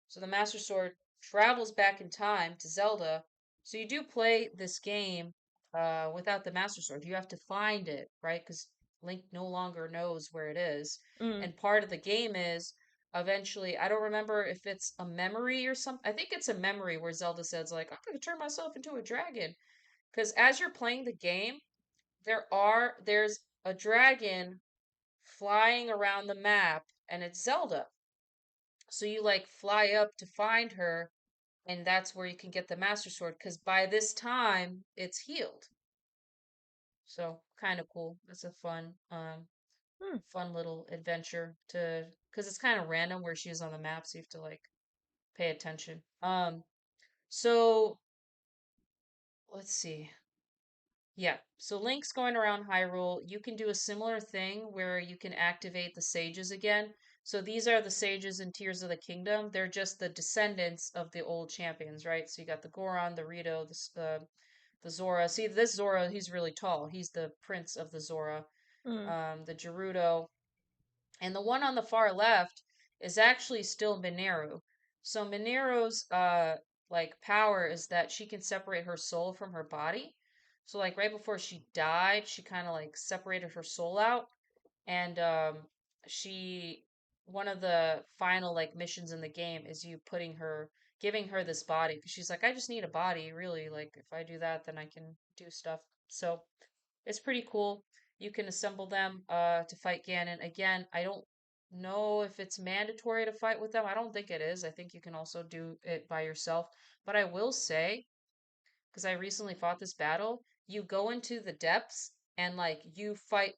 A: So the Master Sword travels back in time to Zelda. So you do play this game without the Master Sword. You have to find it, right? Because Link no longer knows where it is.
B: Mm.
A: And part of the game is eventually, I don't remember if it's a memory or something. I think it's a memory where Zelda says, like, I'm going to turn myself into a dragon. Because as you're playing the game, there's a dragon flying around the map, and it's Zelda. So you like fly up to find her, and that's where you can get the Master Sword because by this time it's healed. So kind of cool. That's a
B: Hmm.
A: fun little adventure to because it's kind of random where she's on the map, so you have to like pay attention. So let's see. Yeah, so Link's going around Hyrule. You can do a similar thing where you can activate the sages again. So these are the sages in Tears of the Kingdom. They're just the descendants of the old champions, right? So you got the Goron, the Rito, the Zora. See, this Zora, he's really tall. He's the prince of the Zora.
B: Mm.
A: The Gerudo, and the one on the far left is actually still Mineru. So Mineru's like power is that she can separate her soul from her body. So like right before she died, she kind of like separated her soul out, and she one of the final like missions in the game is you putting her giving her this body because she's like, I just need a body, really. Like if I do that, then I can do stuff. So it's pretty cool. You can assemble them to fight Ganon. Again, I don't know if it's mandatory to fight with them. I don't think it is. I think you can also do it by yourself. But I will say, because I recently fought this battle, you go into the depths and like you fight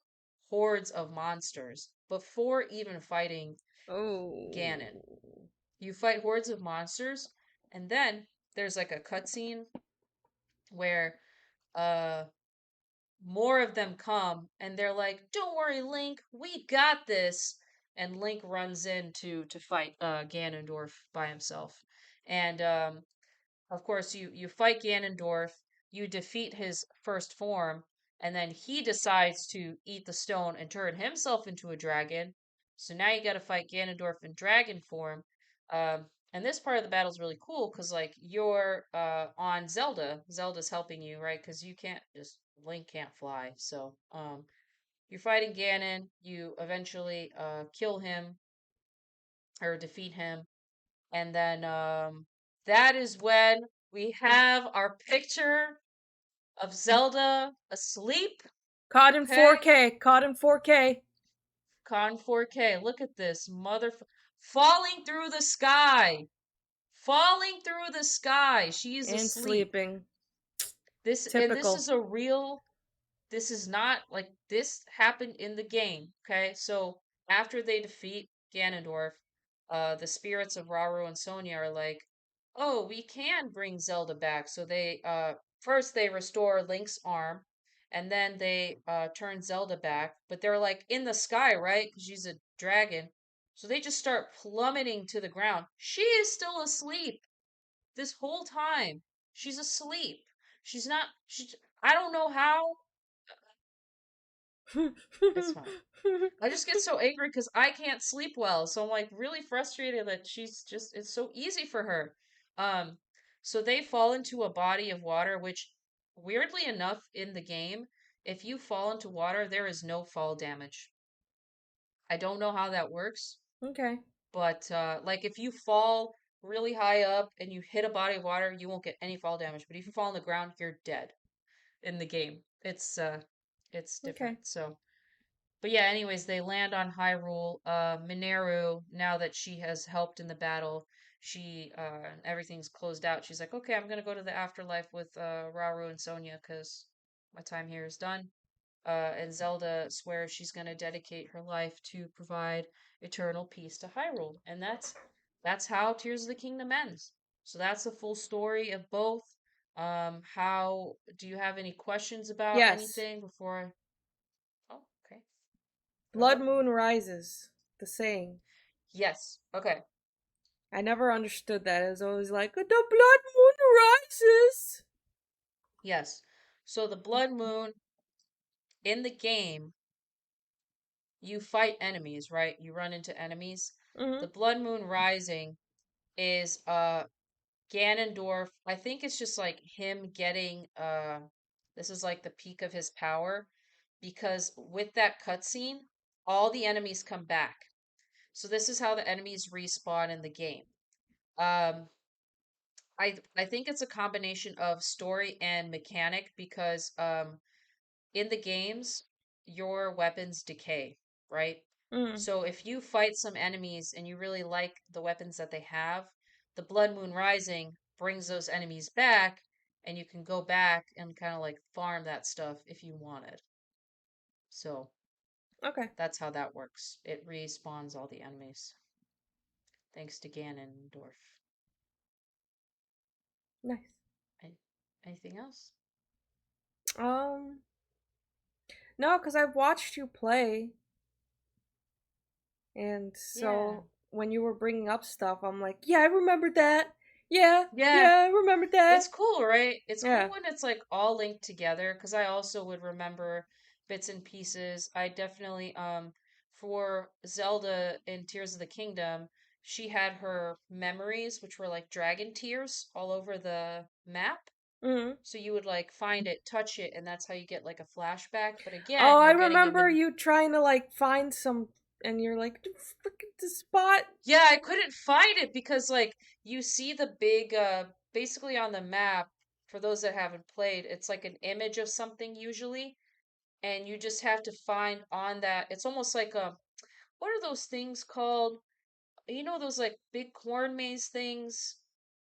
A: hordes of monsters before even fighting Ganon.
B: Oh.
A: You fight hordes of monsters, and then there's like a cutscene where uh more of them come and they're like, "Don't worry, Link, we got this." And Link runs in to fight Ganondorf by himself. And of course you fight Ganondorf, you defeat his first form, and then he decides to eat the stone and turn himself into a dragon. So now you got to fight Ganondorf in dragon form. And this part of the battle is really cool because like you're on Zelda. Zelda's helping you, right? Because you can't just Link can't fly. So you're fighting Ganon. You eventually kill him or defeat him, and then that is when we have our picture of Zelda asleep.
B: Caught in
A: Okay,
B: 4K. Caught in 4K.
A: Con 4K. Look at this falling through the sky, falling through the sky. She is
B: And
A: asleep.
B: sleeping.
A: This
B: Typical.
A: is a real this is not like this happened in the game. Okay, so after they defeat Ganondorf, the spirits of Rauru and Sonia are like, "Oh, we can bring Zelda back." So they first they restore Link's arm, and then they turn Zelda back. But they're like in the sky, right? Because she's a dragon. So they just start plummeting to the ground. She is still asleep this whole time. She's asleep. She's not. I don't know how. It's fine. I just get so angry because I can't sleep well. So I'm like really frustrated that she's just it's so easy for her. Um so they fall into a body of water, which weirdly enough in the game, if you fall into water, there is no fall damage. I don't know how that works,
B: Okay.
A: but like if you fall really high up and you hit a body of water, you won't get any fall damage. But if you fall on the ground, you're dead in the game. It's different.
B: Okay.
A: So But yeah, anyways, they land on Hyrule. Mineru, now that she has helped in the battle, she everything's closed out. She's like, okay, I'm gonna go to the afterlife with Rauru and Sonia because my time here is done. And Zelda swears she's gonna dedicate her life to provide eternal peace to Hyrule, and that's how Tears of the Kingdom ends. So that's the full story of both. How do you have any questions about
B: Yes.
A: anything before I... Oh, okay. Go
B: Blood
A: ahead.
B: moon rises. The saying.
A: Yes. Okay.
B: I never understood that. It was always like, the blood moon rises.
A: Yes. So the Blood Moon in the game, you fight enemies, right? You run into enemies.
B: Mm-hmm.
A: The Blood Moon Rising is Ganondorf. I think it's just like him getting this is like the peak of his power because with that cutscene, all the enemies come back. So this is how the enemies respawn in the game. Um I think it's a combination of story and mechanic because in the games, your weapons decay, right?
B: Mm-hmm.
A: So if you fight some enemies and you really like the weapons that they have, the Blood Moon Rising brings those enemies back, and you can go back and kind of like farm that stuff if you wanted. So
B: Okay.
A: that's how that works. It respawns all the enemies, thanks to Ganondorf.
B: Nice.
A: An- Anything else?
B: Um, no, because I've watched you play, and
A: Yeah.
B: so when you were bringing up stuff, I'm like, yeah, I remember that. Yeah,
A: Yeah,
B: yeah, I remember
A: it's
B: that.
A: cool, right? It's cool
B: Yeah.
A: when it's like all linked together because I also would remember bits and pieces. I definitely for Zelda in Tears of the Kingdom, she had her memories, which were like dragon tears all over the map.
B: Mm-hmm.
A: So you would like find it, touch it, and that's how you get like a flashback. But
B: Oh,
A: again,
B: I
A: you're getting them
B: remember
A: in...
B: you trying to like find some, and you're like, look at the spot.
A: Yeah, I couldn't find it because like you see the big basically on the map, for those that haven't played, it's like an image of something usually, and you just have to find on that. It's almost like a... what are those things called? You know those like big corn maze things?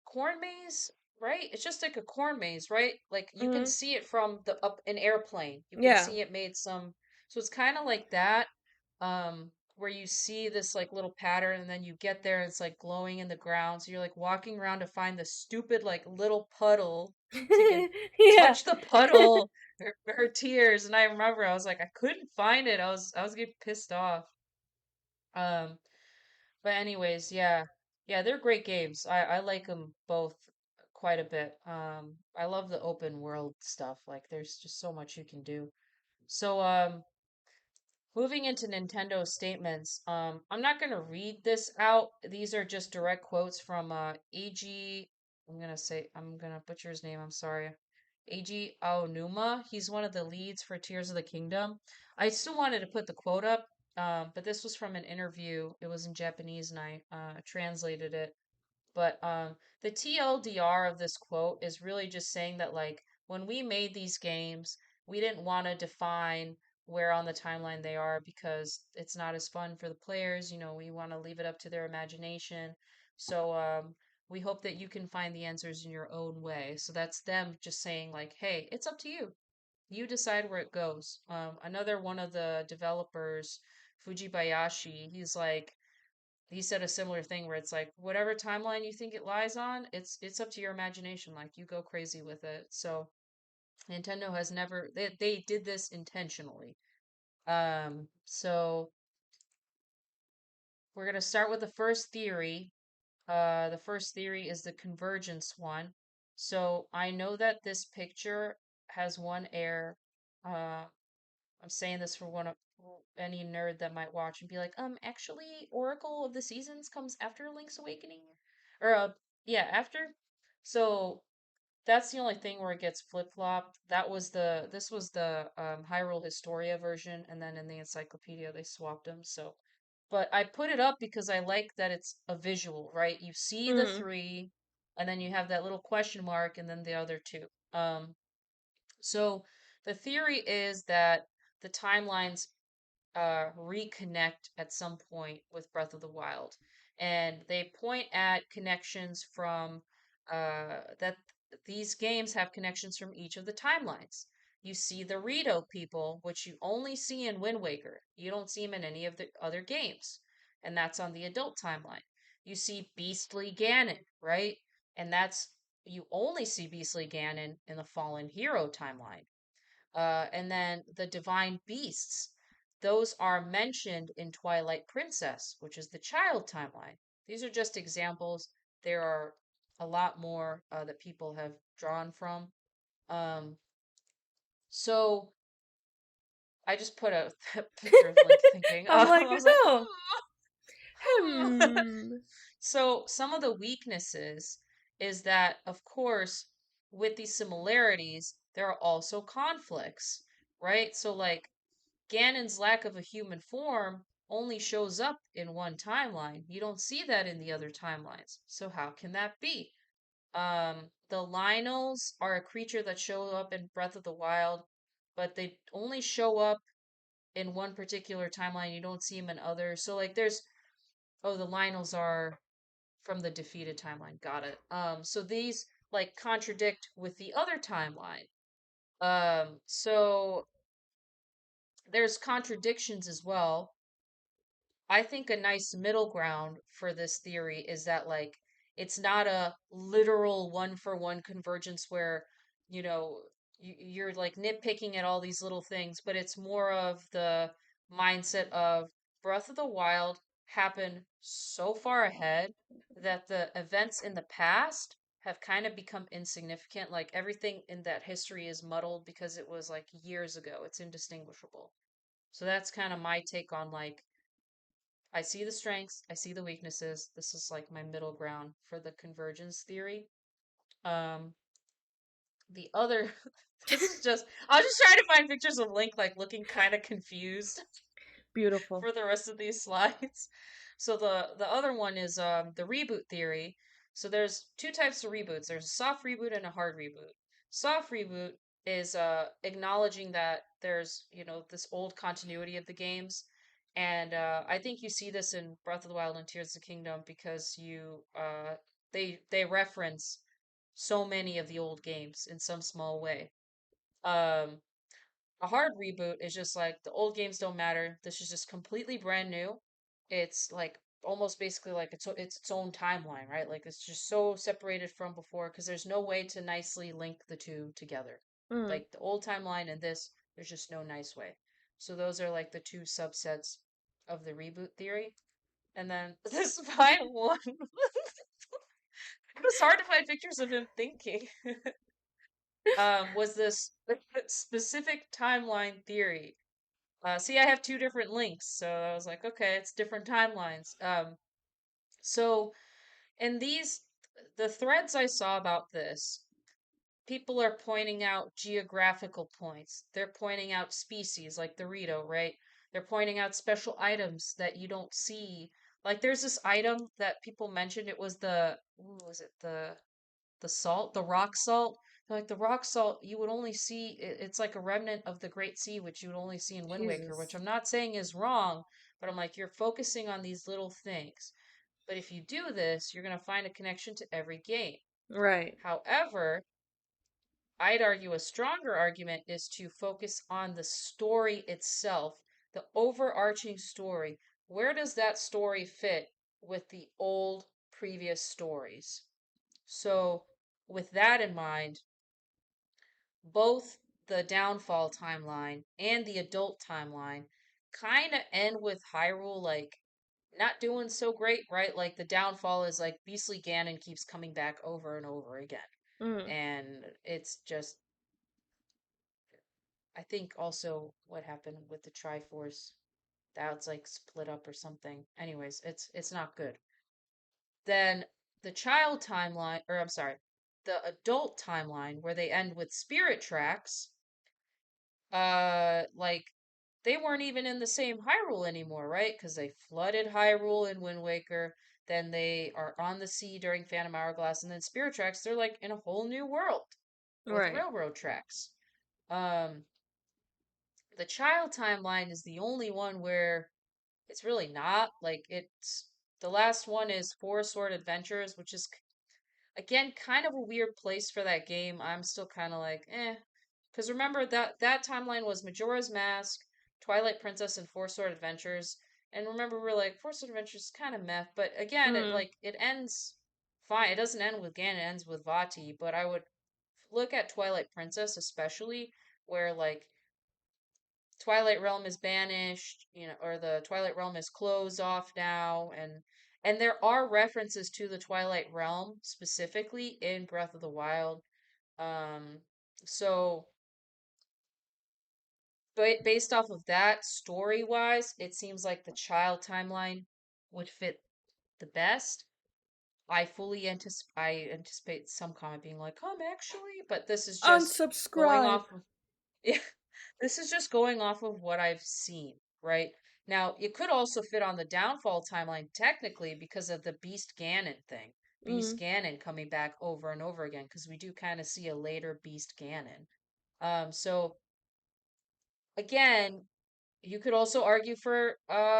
A: Corn maze, right? It's just like a corn maze, right? Like you can
B: Mm-hmm.
A: see it from the up an airplane. You can
B: Yeah.
A: see it made some... so it's kind of like that, where you see this like little pattern and then you get there and it's like glowing in the ground. So you're like walking around to find the stupid like little puddle so you can
B: Yeah.
A: touch the puddle, her tears. And I remember I was like, I couldn't find it. I was getting pissed off. Um, but anyways, yeah. Yeah, they're great games. I like them both quite a bit. I love the open world stuff. Like there's just so much you can do. So moving into Nintendo statements, I'm not gonna read this out. These are just direct quotes from AG. I'm gonna butcher his name. I'm sorry. AG Aonuma. He's one of the leads for Tears of the Kingdom. I still wanted to put the quote up, but this was from an interview. It was in Japanese, and I translated it. But the TLDR of this quote is really just saying that, like, when we made these games, we didn't want to define where on the timeline they are because it's not as fun for the players. We want to leave it up to their imagination. So we hope that you can find the answers in your own way. So that's them just saying, like, hey, it's up to you. You decide where it goes. Another one of the developers, Fujibayashi, he said a similar thing where it's like whatever timeline you think it lies on, it's up to your imagination. Like you go crazy with it. So Nintendo has never... they did this intentionally. So we're gonna start with the first theory. The first theory is the convergence one. So I know that this picture has one air. Uh, I'm saying this for one of any nerd that might watch and be like, actually, Oracle of the Seasons comes after Link's Awakening, or yeah, after. So that's the only thing where it gets flip-flopped. This was the Hyrule Historia version, and then in the encyclopedia they swapped them. So, but I put it up because I like that it's a visual, right? You see the
B: Mm.
A: three, and then you have that little question mark, and then the other two. So the theory is that the timelines reconnect at some point with Breath of the Wild, and they point at connections from that these games have connections from each of the timelines. You see the Rito people, which you only see in Wind Waker. You don't see them in any of the other games, and that's on the adult timeline. You see Beastly Ganon, right? And that's you only see Beastly Ganon in the Fallen Hero timeline. And then the divine beasts, those are mentioned in Twilight Princess, which is the child timeline. These are just examples. There are a lot more that people have drawn from. Um, so I just put a picture of Link thinking.
B: I'm
A: I
B: like,
A: was like,
B: oh,
A: oh.
B: hmm.
A: So some of the weaknesses is that, of course, with these similarities, there are also conflicts, right? So like Ganon's lack of a human form only shows up in one timeline. You don't see that in the other timelines. So how can that be? The Lynels are a creature that show up in Breath of the Wild, but they only show up in one particular timeline. You don't see them in others. So like there's the Lynels are from the defeated timeline. Got it. So these like contradict with the other timeline. So there's contradictions as well. I think a nice middle ground for this theory is that like it's not a literal one for one convergence where, you know, you're like nitpicking at all these little things, but it's more of the mindset of Breath of the Wild happened so far ahead that the events in the past have kind of become insignificant. Like everything in that history is muddled because it was like years ago. It's indistinguishable. So that's kind of my take on like I see the strengths, I see the weaknesses. This is like my middle ground for the convergence theory. Um, the other, this is just, I was just trying to find pictures of Link like looking kind of confused
B: Beautiful.
A: for the rest of these slides. So the other one is the reboot theory. So there's two types of reboots. There's a soft reboot and a hard reboot. Soft reboot is acknowledging that there's, you know, this old continuity of the games. And I think you see this in Breath of the Wild and Tears of the Kingdom because they reference so many of the old games in some small way. Um, a hard reboot is just like the old games don't matter. This is just completely brand new. It's like almost basically like it's its own timeline, right? Like it's just so separated from before because there's no way to nicely link the two together.
B: Mm.
A: Like the old timeline and this, there's just no nice way. So those are like the two subsets of the reboot theory. And then this final one, it was hard to find pictures of him thinking. Was this specific timeline theory. See, I have two different links, so I was like, okay, it's different timelines. So in the threads I saw about this, people are pointing out geographical points. They're pointing out species like the Rito, right? They're pointing out special items that you don't see. Like there's this item that people mentioned. It was what was it? The salt, the rock salt. Like the rock salt, you would only see it's like a remnant of the Great Sea, which you would only see in Wind Waker, which
B: Jesus.
A: I'm not saying is wrong, but I'm like, you're focusing on these little things. But if you do this, you're going to find a connection to every game.
B: Right.
A: However, I'd argue a stronger argument is to focus on the story itself, the overarching story. Where does that story fit with the old previous stories? So, with that in mind, both the downfall timeline and the adult timeline kind of end with Hyrule like not doing so great, right? Like the downfall is like Beastly Ganon keeps coming back over and over again.
B: Mm.
A: And it's just I think also what happened with the Triforce that's like split up or something. Anyways, it's not good. Then the child timeline or I'm sorry, the adult timeline where they end with Spirit Tracks like they weren't even in the same Hyrule anymore, right? Because they flooded Hyrule in Wind Waker. Then they are on the sea during Phantom Hourglass, and then Spirit Tracks. They're like in a whole new world with
B: Right.
A: railroad tracks. Um, the child timeline is the only one where it's really not. Like it's the last one is Four Sword Adventures, which is again kind of a weird place for that game. I'm still kind of like, eh. Because remember that timeline was Majora's Mask, Twilight Princess, and Four Sword Adventures. And remember, we're like, Four Sword Adventures is kind of meh. But again,
B: Mm.
A: it ends fine. It doesn't end with Ganon, it ends with Vati. But I would look at Twilight Princess especially, where like Twilight Realm is banished, or the Twilight Realm is closed off now, and there are references to the Twilight Realm specifically in Breath of the Wild. Um, so but based off of that, story-wise, it seems like the child timeline would fit the best. I anticipate some comment being like, actually, but this is just going
B: Unsubscribe.
A: off of yeah, this is just going off of what I've seen, right? Now, it could also fit on the downfall timeline technically because of the Beast Ganon thing. Beast
B: Mm.
A: Ganon coming back over and over again because we do kind of see a later Beast Ganon. So again, you could also argue for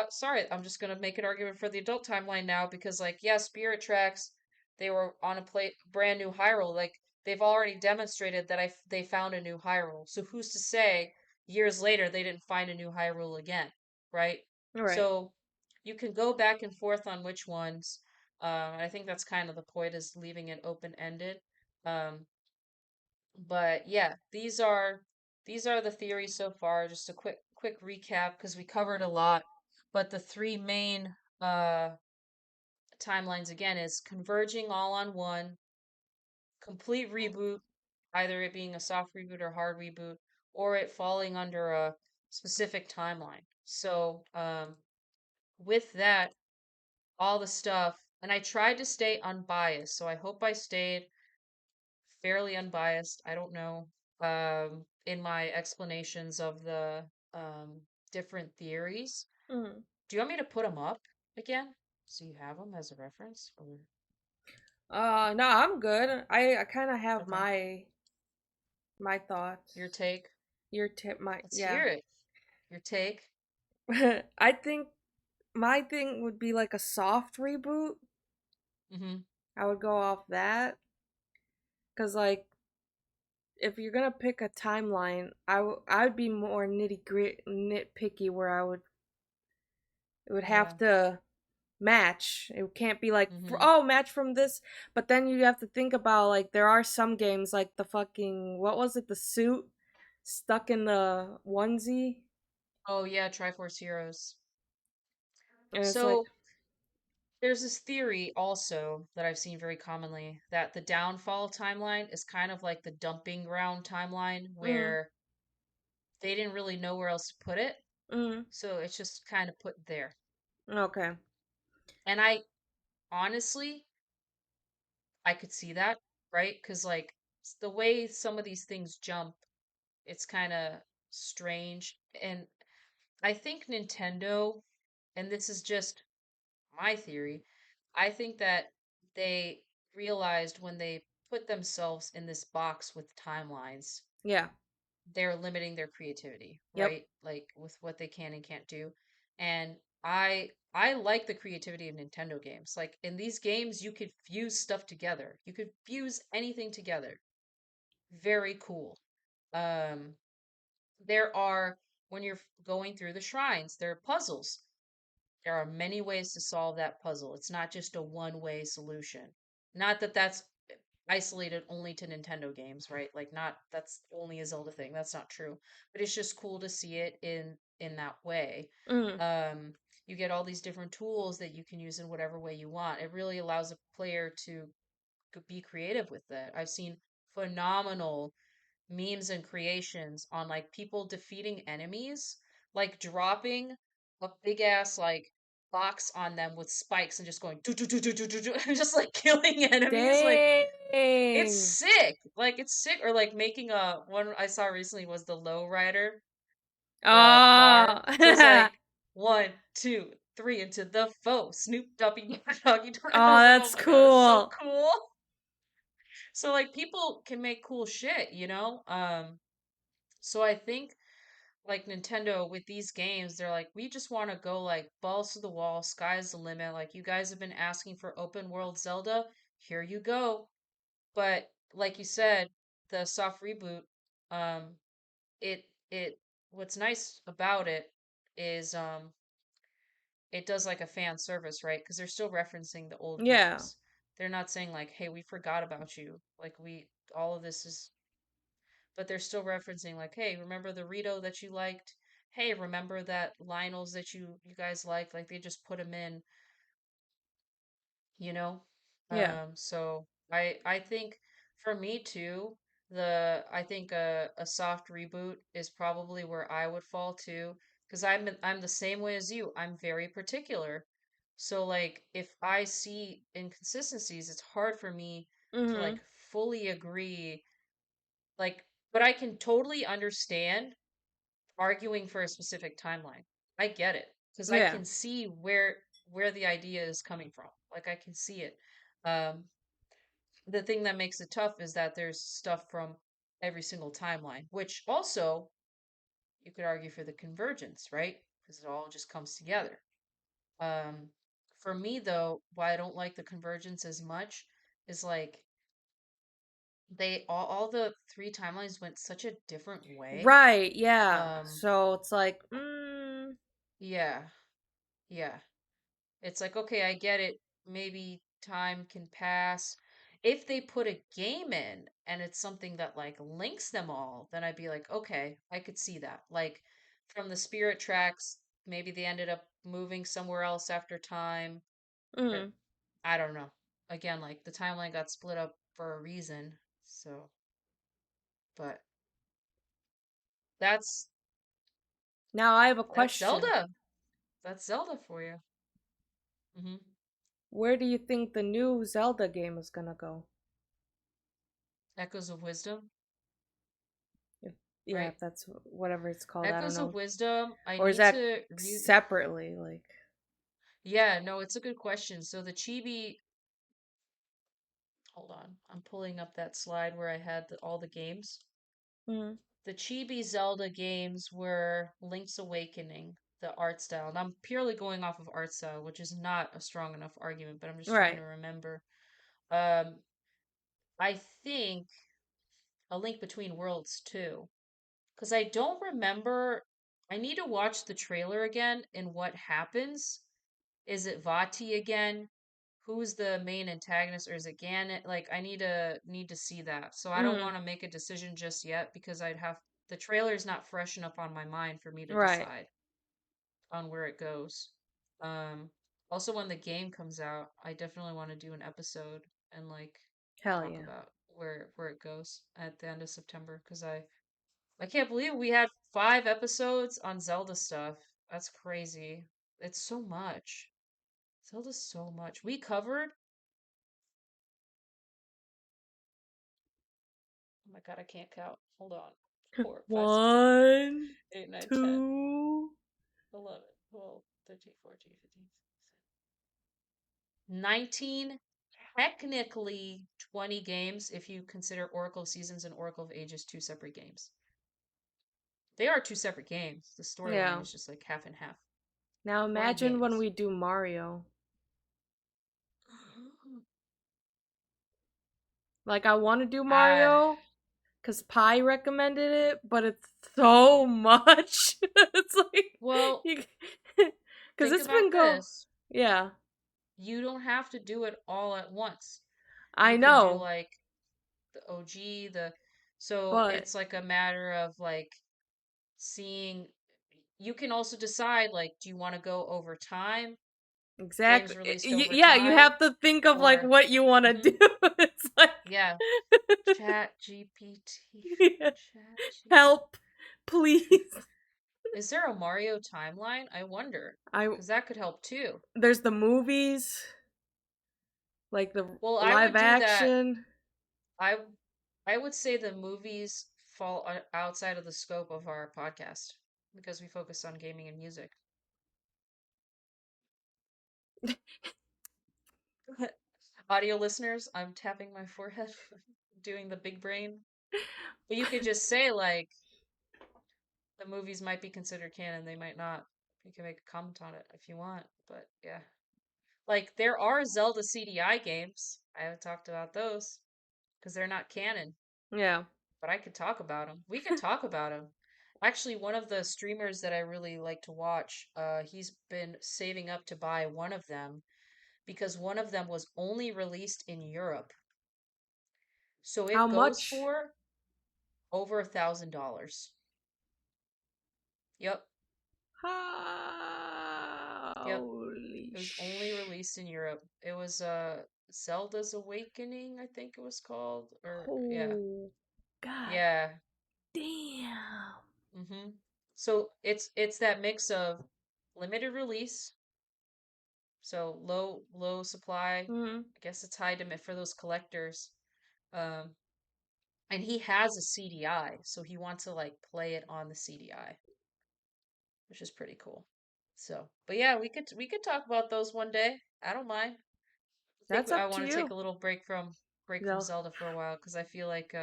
A: sorry, I'm just gonna make an argument for the adult timeline now because like yeah, Spirit Tracks, they were on a brand new Hyrule. Like they've already demonstrated that they found a new Hyrule. So who's to say years later they didn't find a new Hyrule again, right?
B: Right.
A: So you can go back and forth on which ones. I think that's kind of the point is leaving it open ended. Um, but yeah, these are the theories so far. Just a quick recap because we covered a lot. But the three main timelines again is converging all on one, complete reboot, either it being a soft reboot or hard reboot, or it falling under a specific timeline. So with that, all the stuff, and I tried to stay unbiased, so I hope I stayed fairly unbiased. I don't know. In my explanations of the different theories.
B: Mm.
A: Do you want me to put them up again so you have them as a reference? Or
B: No, I'm good. I kind of have
A: okay,
B: my thoughts.
A: your take.
B: Your tip, my
A: Let's
B: yeah.
A: hear it. Your take.
B: I think my thing would be like a soft reboot.
A: Mm-hmm.
B: I would go off that because like if you're gonna pick a timeline, I would be more nitty grit nitpicky where it would have
A: Yeah.
B: to match. It can't be like
A: Mm-hmm.
B: oh match from this, but then you have to think about like there are some games like the fucking what was it the suit stuck in the onesie
A: Oh yeah, Triforce Heroes.
B: and it's like
A: So there's this theory also that I've seen very commonly that the downfall timeline is kind of like the dumping ground timeline
B: mm,
A: where they didn't really know where else to put it.
B: mm,
A: So it's just kind of put there.
B: okay
A: And I honestly, I could see that, right? Because like the way some of these things jump, it's kind of strange. And I think Nintendo, and this is just my theory, I think that they realized when they put themselves in this box with timelines,
B: yeah
A: they're limiting their creativity,
B: yep
A: right? Like with what they can and can't do. And I like the creativity of Nintendo games. Like in these games you could fuse stuff together. You could fuse anything together. Very cool. Um there are when you're going through the shrines, there are puzzles. There are many ways to solve that puzzle. It's not just a one-way solution. Not that that's isolated only to Nintendo games, right? Like not that's only a Zelda thing. That's not true. But it's just cool to see it in that way.
B: mm,
A: Um, you get all these different tools that you can use in whatever way you want. It really allows a player to be creative with it. I've seen phenomenal memes and creations on like people defeating enemies, like dropping a big ass like box on them with spikes and just going do do do do do do do and just like killing enemies. Like it's
B: dang
A: sick. Like it's sick. Or like making a one I saw recently was the low rider car. So it's
B: oh
A: like one, two, three into the foe. Snoop Duppy Doggy Dog. I
B: oh
A: was like, oh
B: that's
A: my god, it's so
B: cool
A: cool. So like people can make cool shit, you know? So I think like Nintendo with these games, they're like, we just want to go like balls to the wall, sky's the limit. Like you guys have been asking for open world Zelda, here you go. But like you said, the soft reboot, um, it what's nice about it is it does like a fan service, right? Because they're still referencing the old
B: Yeah.
A: games. They're not saying like, hey, we forgot about you. Like we all of this is, but they're still referencing like, hey, remember the Rito that you liked? Hey, remember that Lionel's that you guys liked? Like they just put them in, you know?
B: Yeah.
A: So I think for me too, the I think a soft reboot is probably where I would fall too, because I'm the same way as you. I'm very particular. So like if I see inconsistencies, it's hard for me to
B: Mhm.
A: like fully agree. Like, but I can totally understand arguing for a specific timeline. I get it because I
B: Yeah.
A: can see where the idea is coming from. Like I can see it. Um, the thing that makes it tough is that there's stuff from every single timeline, which also you could argue for the convergence, right? Because it all just comes together. Um, for me though, why I don't like the convergence as much is like they all the three timelines went such a different way.
B: Right. Yeah.
A: Um,
B: So it's like,
A: yeah, yeah. It's like, okay, I get it. Maybe time can pass. If they put a game in and it's something that like links them all, then I'd be like, okay, I could see that. Like from the spirit tracks, maybe they ended up moving somewhere else after time, or
B: mm.
A: I don't know. Again, like the timeline got split up for a reason. So, but that's
B: Now I have a
A: that's
B: question.
A: Zelda. That's Zelda for you. Hmm.
B: Where do you think the new Zelda game is gonna go?
A: Echoes of Wisdom,
B: If yeah,
A: right?
B: if that's whatever it's called, I don't
A: Echoes of
B: know.
A: Wisdom, I
B: Or is
A: need
B: that
A: to re
B: separately? Like,
A: Yeah, no, it's a good question. So the Chibi, hold on. I'm pulling up that slide where I had all the games.
B: mm.
A: The Chibi Zelda games were Link's Awakening, the art style. And I'm purely going off of art style, which is not a strong enough argument, but I'm just trying to
B: Right.
A: remember. Um, I think A Link Between Worlds too, because I don't remember. I need to watch the trailer again and what happens. Is it Vati again? Who's the main antagonist, or is it Ganon? Like I need to see that. So I don't
B: Mm.
A: want to make a decision just yet because I'd have the trailer's not fresh enough on my mind for me to
B: Right.
A: decide on where it goes. Um Also when the game comes out, I definitely want to do an episode and like
B: Hell
A: talk
B: yeah.
A: about where it goes at the end of September because I can't believe we had 5 episodes on Zelda stuff. That's crazy. It's so much. Zelda's so much. We covered. Oh my God, I can't count. Hold on. 4, 5, 6, 7,
B: 1,
A: 8, 9, 10,
B: 2.
A: 11, 12, 13, 14, 15, 19, technically 20 games if you consider Oracle of Seasons and Oracle of Ages two separate games. They are two separate games. The storyline
B: Yeah.
A: is just like half and half.
B: Now
A: 20
B: imagine when
A: games.
B: we do Mario. Like, I want to do
A: Uh,
B: Mario because Pi recommended it, but it's so much. It's like,
A: well,
B: you, because
A: think
B: it's been
A: about this.
B: yeah,
A: You don't have to do it all at once.
B: I
A: You can do
B: know,
A: like the OG, so
B: but
A: it's like a matter of like seeing you can also decide like do you want to go over time, games
B: exactly,
A: released over
B: yeah, you
A: time,
B: have to think of like
A: or
B: what you want to do.
A: mhm,
B: It's like,
A: yeah, chat GPT.
B: yeah,
A: Chat GPT.
B: help, please.
A: Is there a Mario timeline? I wonder,
B: I
A: because that could help too.
B: There's the movies, like the
A: Well, I
B: live
A: would do that.
B: action.
A: I I would say the movies fall outside of the scope of our podcast because we focus on gaming and music. Audio listeners, I'm tapping my forehead, doing the big brain. But you could just say like The movies might be considered canon, they might not. You can make a comment on it if you want, but yeah. Like there are Zelda CDI games. I haven't talked about those because they're not canon,
B: Yeah.
A: but I could talk about them. We could talk about them. Actually, one of the streamers that I really like to watch, he's been saving up to buy one of them because one of them was only released in Europe. So
B: How
A: it goes
B: much?
A: for over $1,000. Yep, yep.
B: Holy
A: It was only released in Europe. It was Zelda's Awakening, I think it was called. Or yeah.
B: Oh, god
A: Yeah.
B: damn.
A: Mm-hmm. So it's that mix of limited release, so low supply.
B: Mm-hmm.
A: I guess it's high demand for those collectors. Um, and he has a CDI, so he wants to like play it on the CDI, which is pretty cool. So, but yeah, we could talk about those one day. I don't mind.
B: That's
A: I
B: up to
A: want to take
B: you.
A: a little break from
B: They'll
A: Zelda for a while because I feel like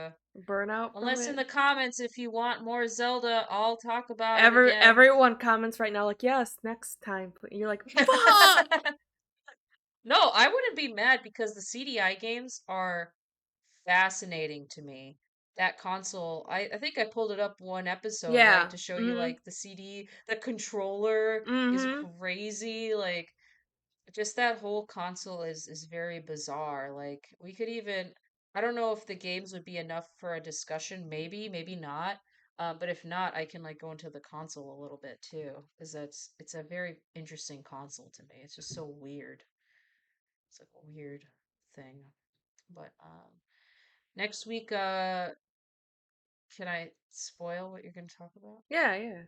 B: burn out from
A: unless in
B: it.
A: the comments if you want more Zelda, I'll talk about it again.
B: Everyone comments right now like, yes, next time. You're like, fuck.
A: No, I wouldn't be mad because the CDI games are fascinating to me. That console, I think I pulled it up one episode, right,
B: Yeah.
A: to show you
B: Mm-hmm.
A: like the CD, the controller is
B: Mm-hmm.
A: crazy. Like just that whole console is very bizarre. Like we could even I don't know if the games would be enough for a discussion, maybe not. But if not, I can like go into the console a little bit too, because it's a very interesting console to me. It's just so weird. It's like a weird thing. But next week, can I spoil what you're gonna talk about?
B: Yeah, yeah.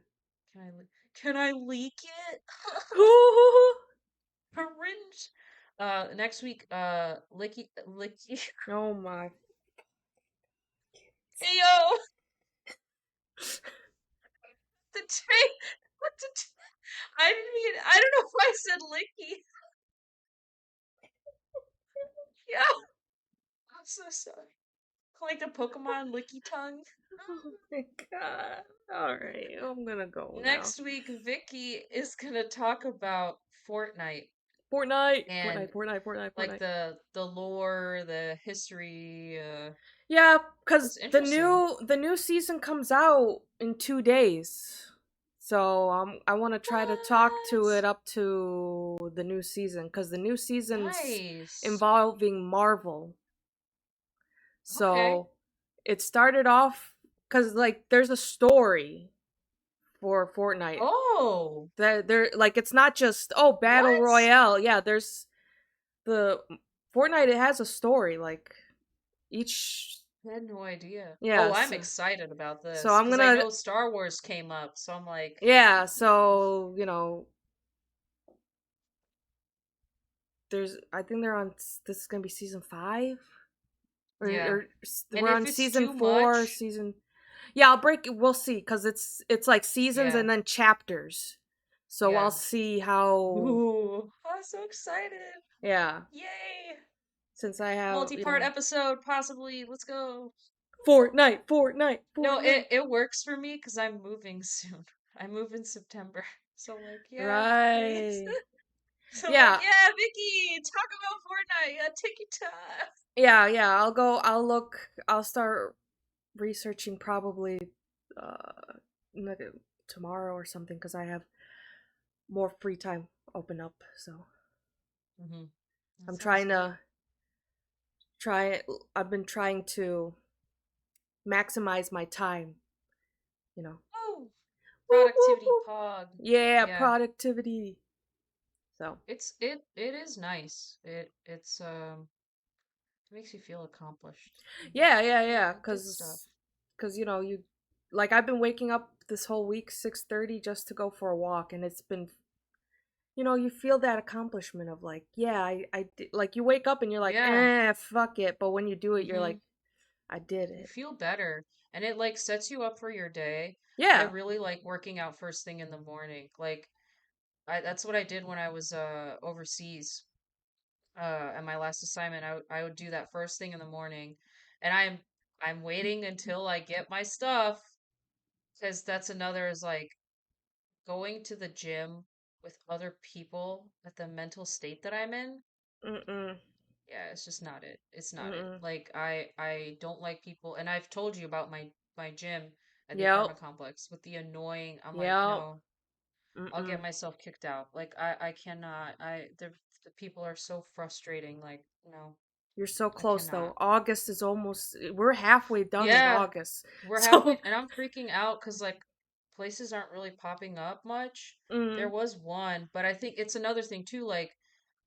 A: Can I leak it?
B: Ooh.
A: Cringe. Next week, Licky.
B: Oh my.
A: Hey yo, the train. What the? I didn't mean. I don't know why I said Licky. Yeah, I'm so sorry. Like the Pokemon Licky tongue.
B: Oh my god. Alright, I'm gonna go now.
A: Next week, Vicky is gonna talk about Fortnite
B: Fortnite!
A: and
B: Fortnite, Fortnite, Fortnite,
A: like
B: Fortnite.
A: the lore, the history.
B: Yeah, because
A: It's interesting.
B: the new season comes out in 2 days. So I want to try to talk to
A: What?
B: it up to the new season because the new season's
A: Nice.
B: involving Marvel.
A: Okay.
B: So it started off because like there's a story for Fortnite.
A: Oh,
B: There like it's not just oh battle
A: what?
B: royale. Yeah, there's the Fortnite. It has a story like each.
A: I had no idea.
B: Yeah,
A: Oh, I'm excited about
B: so
A: this
B: I'm
A: because I
B: gonna
A: know Star Wars came up, so I'm like,
B: yeah. So there's I think they're on. This is gonna be season 5,
A: yeah. And
B: we're
A: if
B: on
A: it's
B: season
A: too
B: 4.
A: much,
B: Season yeah, I'll break it. We'll see because it's like seasons
A: yeah,
B: and then chapters. So I'll
A: yeah.
B: see how
A: Ooh, I'm so excited.
B: yeah.
A: Yay!
B: Since I have
A: Multi-part episode, possibly. Let's go.
B: Fortnite, Fortnite,
A: No,
B: Fortnite.
A: it works for me because I'm moving soon. I move in September. So I'm like, yeah, please.
B: Right.
A: So I'm like,
B: Yeah,
A: yeah, Vicky, talk about Fortnite. Yeah, take your time.
B: yeah, yeah. I'll go. I'll look. I'll start researching probably uh like, tomorrow or something because I have more free time open up. So
A: That
B: I'm
A: sounds
B: trying
A: good.
B: to try. I've been trying to maximize my time. You know.
A: Oh,
B: Woo, woo,
A: productivity
B: woo.
A: pog.
B: Yeah,
A: Yeah,
B: productivity. So
A: it is nice. It makes you feel accomplished. You're like,
B: yeah, yeah,
A: yeah,
B: yeah.
A: I did stuff.
B: Cause you like I've been waking up this whole week 6:30 just to go for a walk, and it's been you feel that accomplishment of like yeah I did, like you wake up and you're like
A: Yeah.
B: fuck it, but when you do it you're
A: Mm-hmm.
B: like I did
A: You
B: it.
A: feel better, and it like sets you up for your day. I
B: Yeah.
A: really like working out first thing in the morning. Like that's what I did when I was overseas. At my last assignment, I would do that first thing in the morning, and I'm waiting until I get my stuff because that's another is like going to the gym with other people at the mental state that I'm in.
B: Mm-mm.
A: Yeah, it's just not it. It's not it.
B: Mm-mm.
A: Like I don't like people, and I've told you about my gym at the
B: Yep.
A: apartment complex with the annoying. I'm like,
B: Yep.
A: no, I'll get
B: Mm-mm.
A: myself kicked out. Like I cannot. The people are so frustrating. Like no,
B: You're so
A: I
B: close
A: cannot.
B: though. August is almost. We're halfway done with
A: Yeah,
B: August.
A: we're halfway,
B: So.
A: and I'm freaking out because like places aren't really popping up much. There
B: Mm.
A: was one, but I think it's another thing too. Like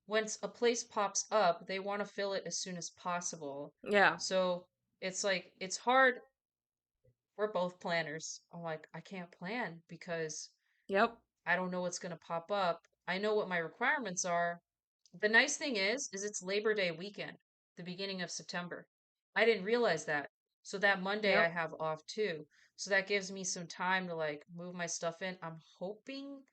A: once a place pops up, they want to fill it as soon as possible.
B: Yeah.
A: So it's like it's hard. We're both planners. I'm like, I can't plan because
B: Yep.
A: I don't know what's gonna pop up. I know what my requirements are. The nice thing is it's Labor Day weekend, the beginning of September. I didn't realize that. So that Monday I
B: Yep.
A: have off too. So that gives me some time to like move my stuff in. I'm hoping,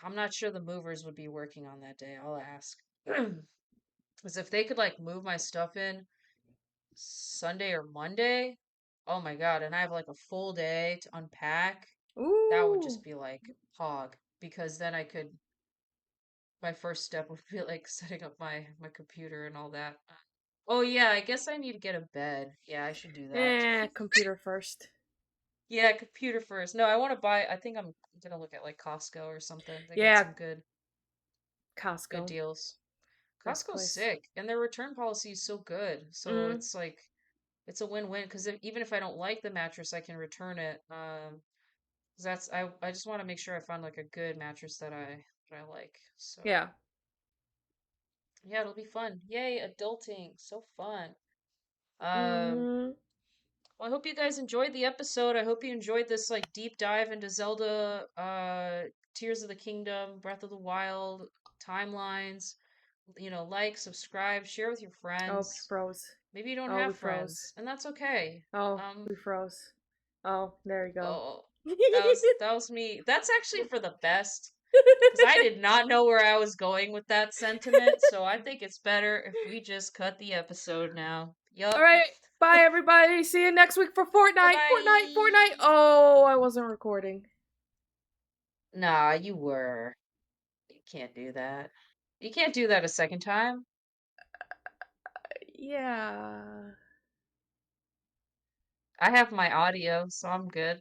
A: I'm not sure the movers would be working on that day. I'll ask. Because if they could like move my stuff in Sunday or Monday, oh my God, and I have like a full day to unpack, that would
B: Ooh.
A: just be like hog. Because then I could, my first step would be like setting up my computer and all that. Oh yeah, I guess I need to get a bed. Yeah, I should do that.
B: Computer first.
A: Yeah, computer first. No, I want to buy, I think I'm gonna look at like Costco or something. They got
B: Yeah.
A: some good
B: Costco.
A: deals.
B: Best
A: Costco's
B: place.
A: sick, and their return policy is so good. So
B: Mm.
A: it's like it's a win-win because even if I don't like the mattress, I can return it. 'Cause I just want to make sure I find like a good mattress that I like. So
B: Yeah.
A: yeah, it'll be fun. Yay, adulting, so fun. Um,
B: Mm.
A: well, I hope you guys enjoyed the episode. I hope you enjoyed this like deep dive into Zelda, Tears of the Kingdom, Breath of the Wild timelines. Like, subscribe, share with your
B: Oh, we
A: friends.
B: froze.
A: Maybe you don't
B: Oh, we
A: have
B: froze.
A: friends, and that's okay.
B: Oh, we froze. Oh, there you go.
A: Oh, that was me. That's actually for the best, because I did not know where I was going with that sentiment. So I think it's better if we just cut the episode now.
B: All
A: Yup.
B: right. Bye, everybody. See you next week for
A: Bye
B: Fortnite. Fortnite. Fortnite.
A: bye.
B: Oh, I wasn't recording.
A: Nah, you were. You can't do that. You can't do that a second time.
B: Yeah.
A: I have my audio, so I'm good.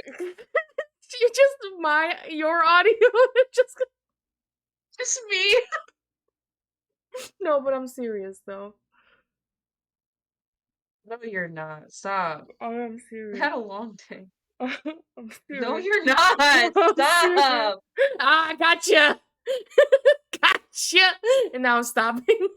B: You just your audio. Just
A: Just me.
B: no, but I'm serious though.
A: No, you're not. Stop.
B: I'm
A: I
B: serious.
A: had a long day.
B: I'm
A: No,
B: serious.
A: you're not.
B: I'm serious.
A: Stop.
B: Ah, gotcha. Gotcha. And now I'm stopping.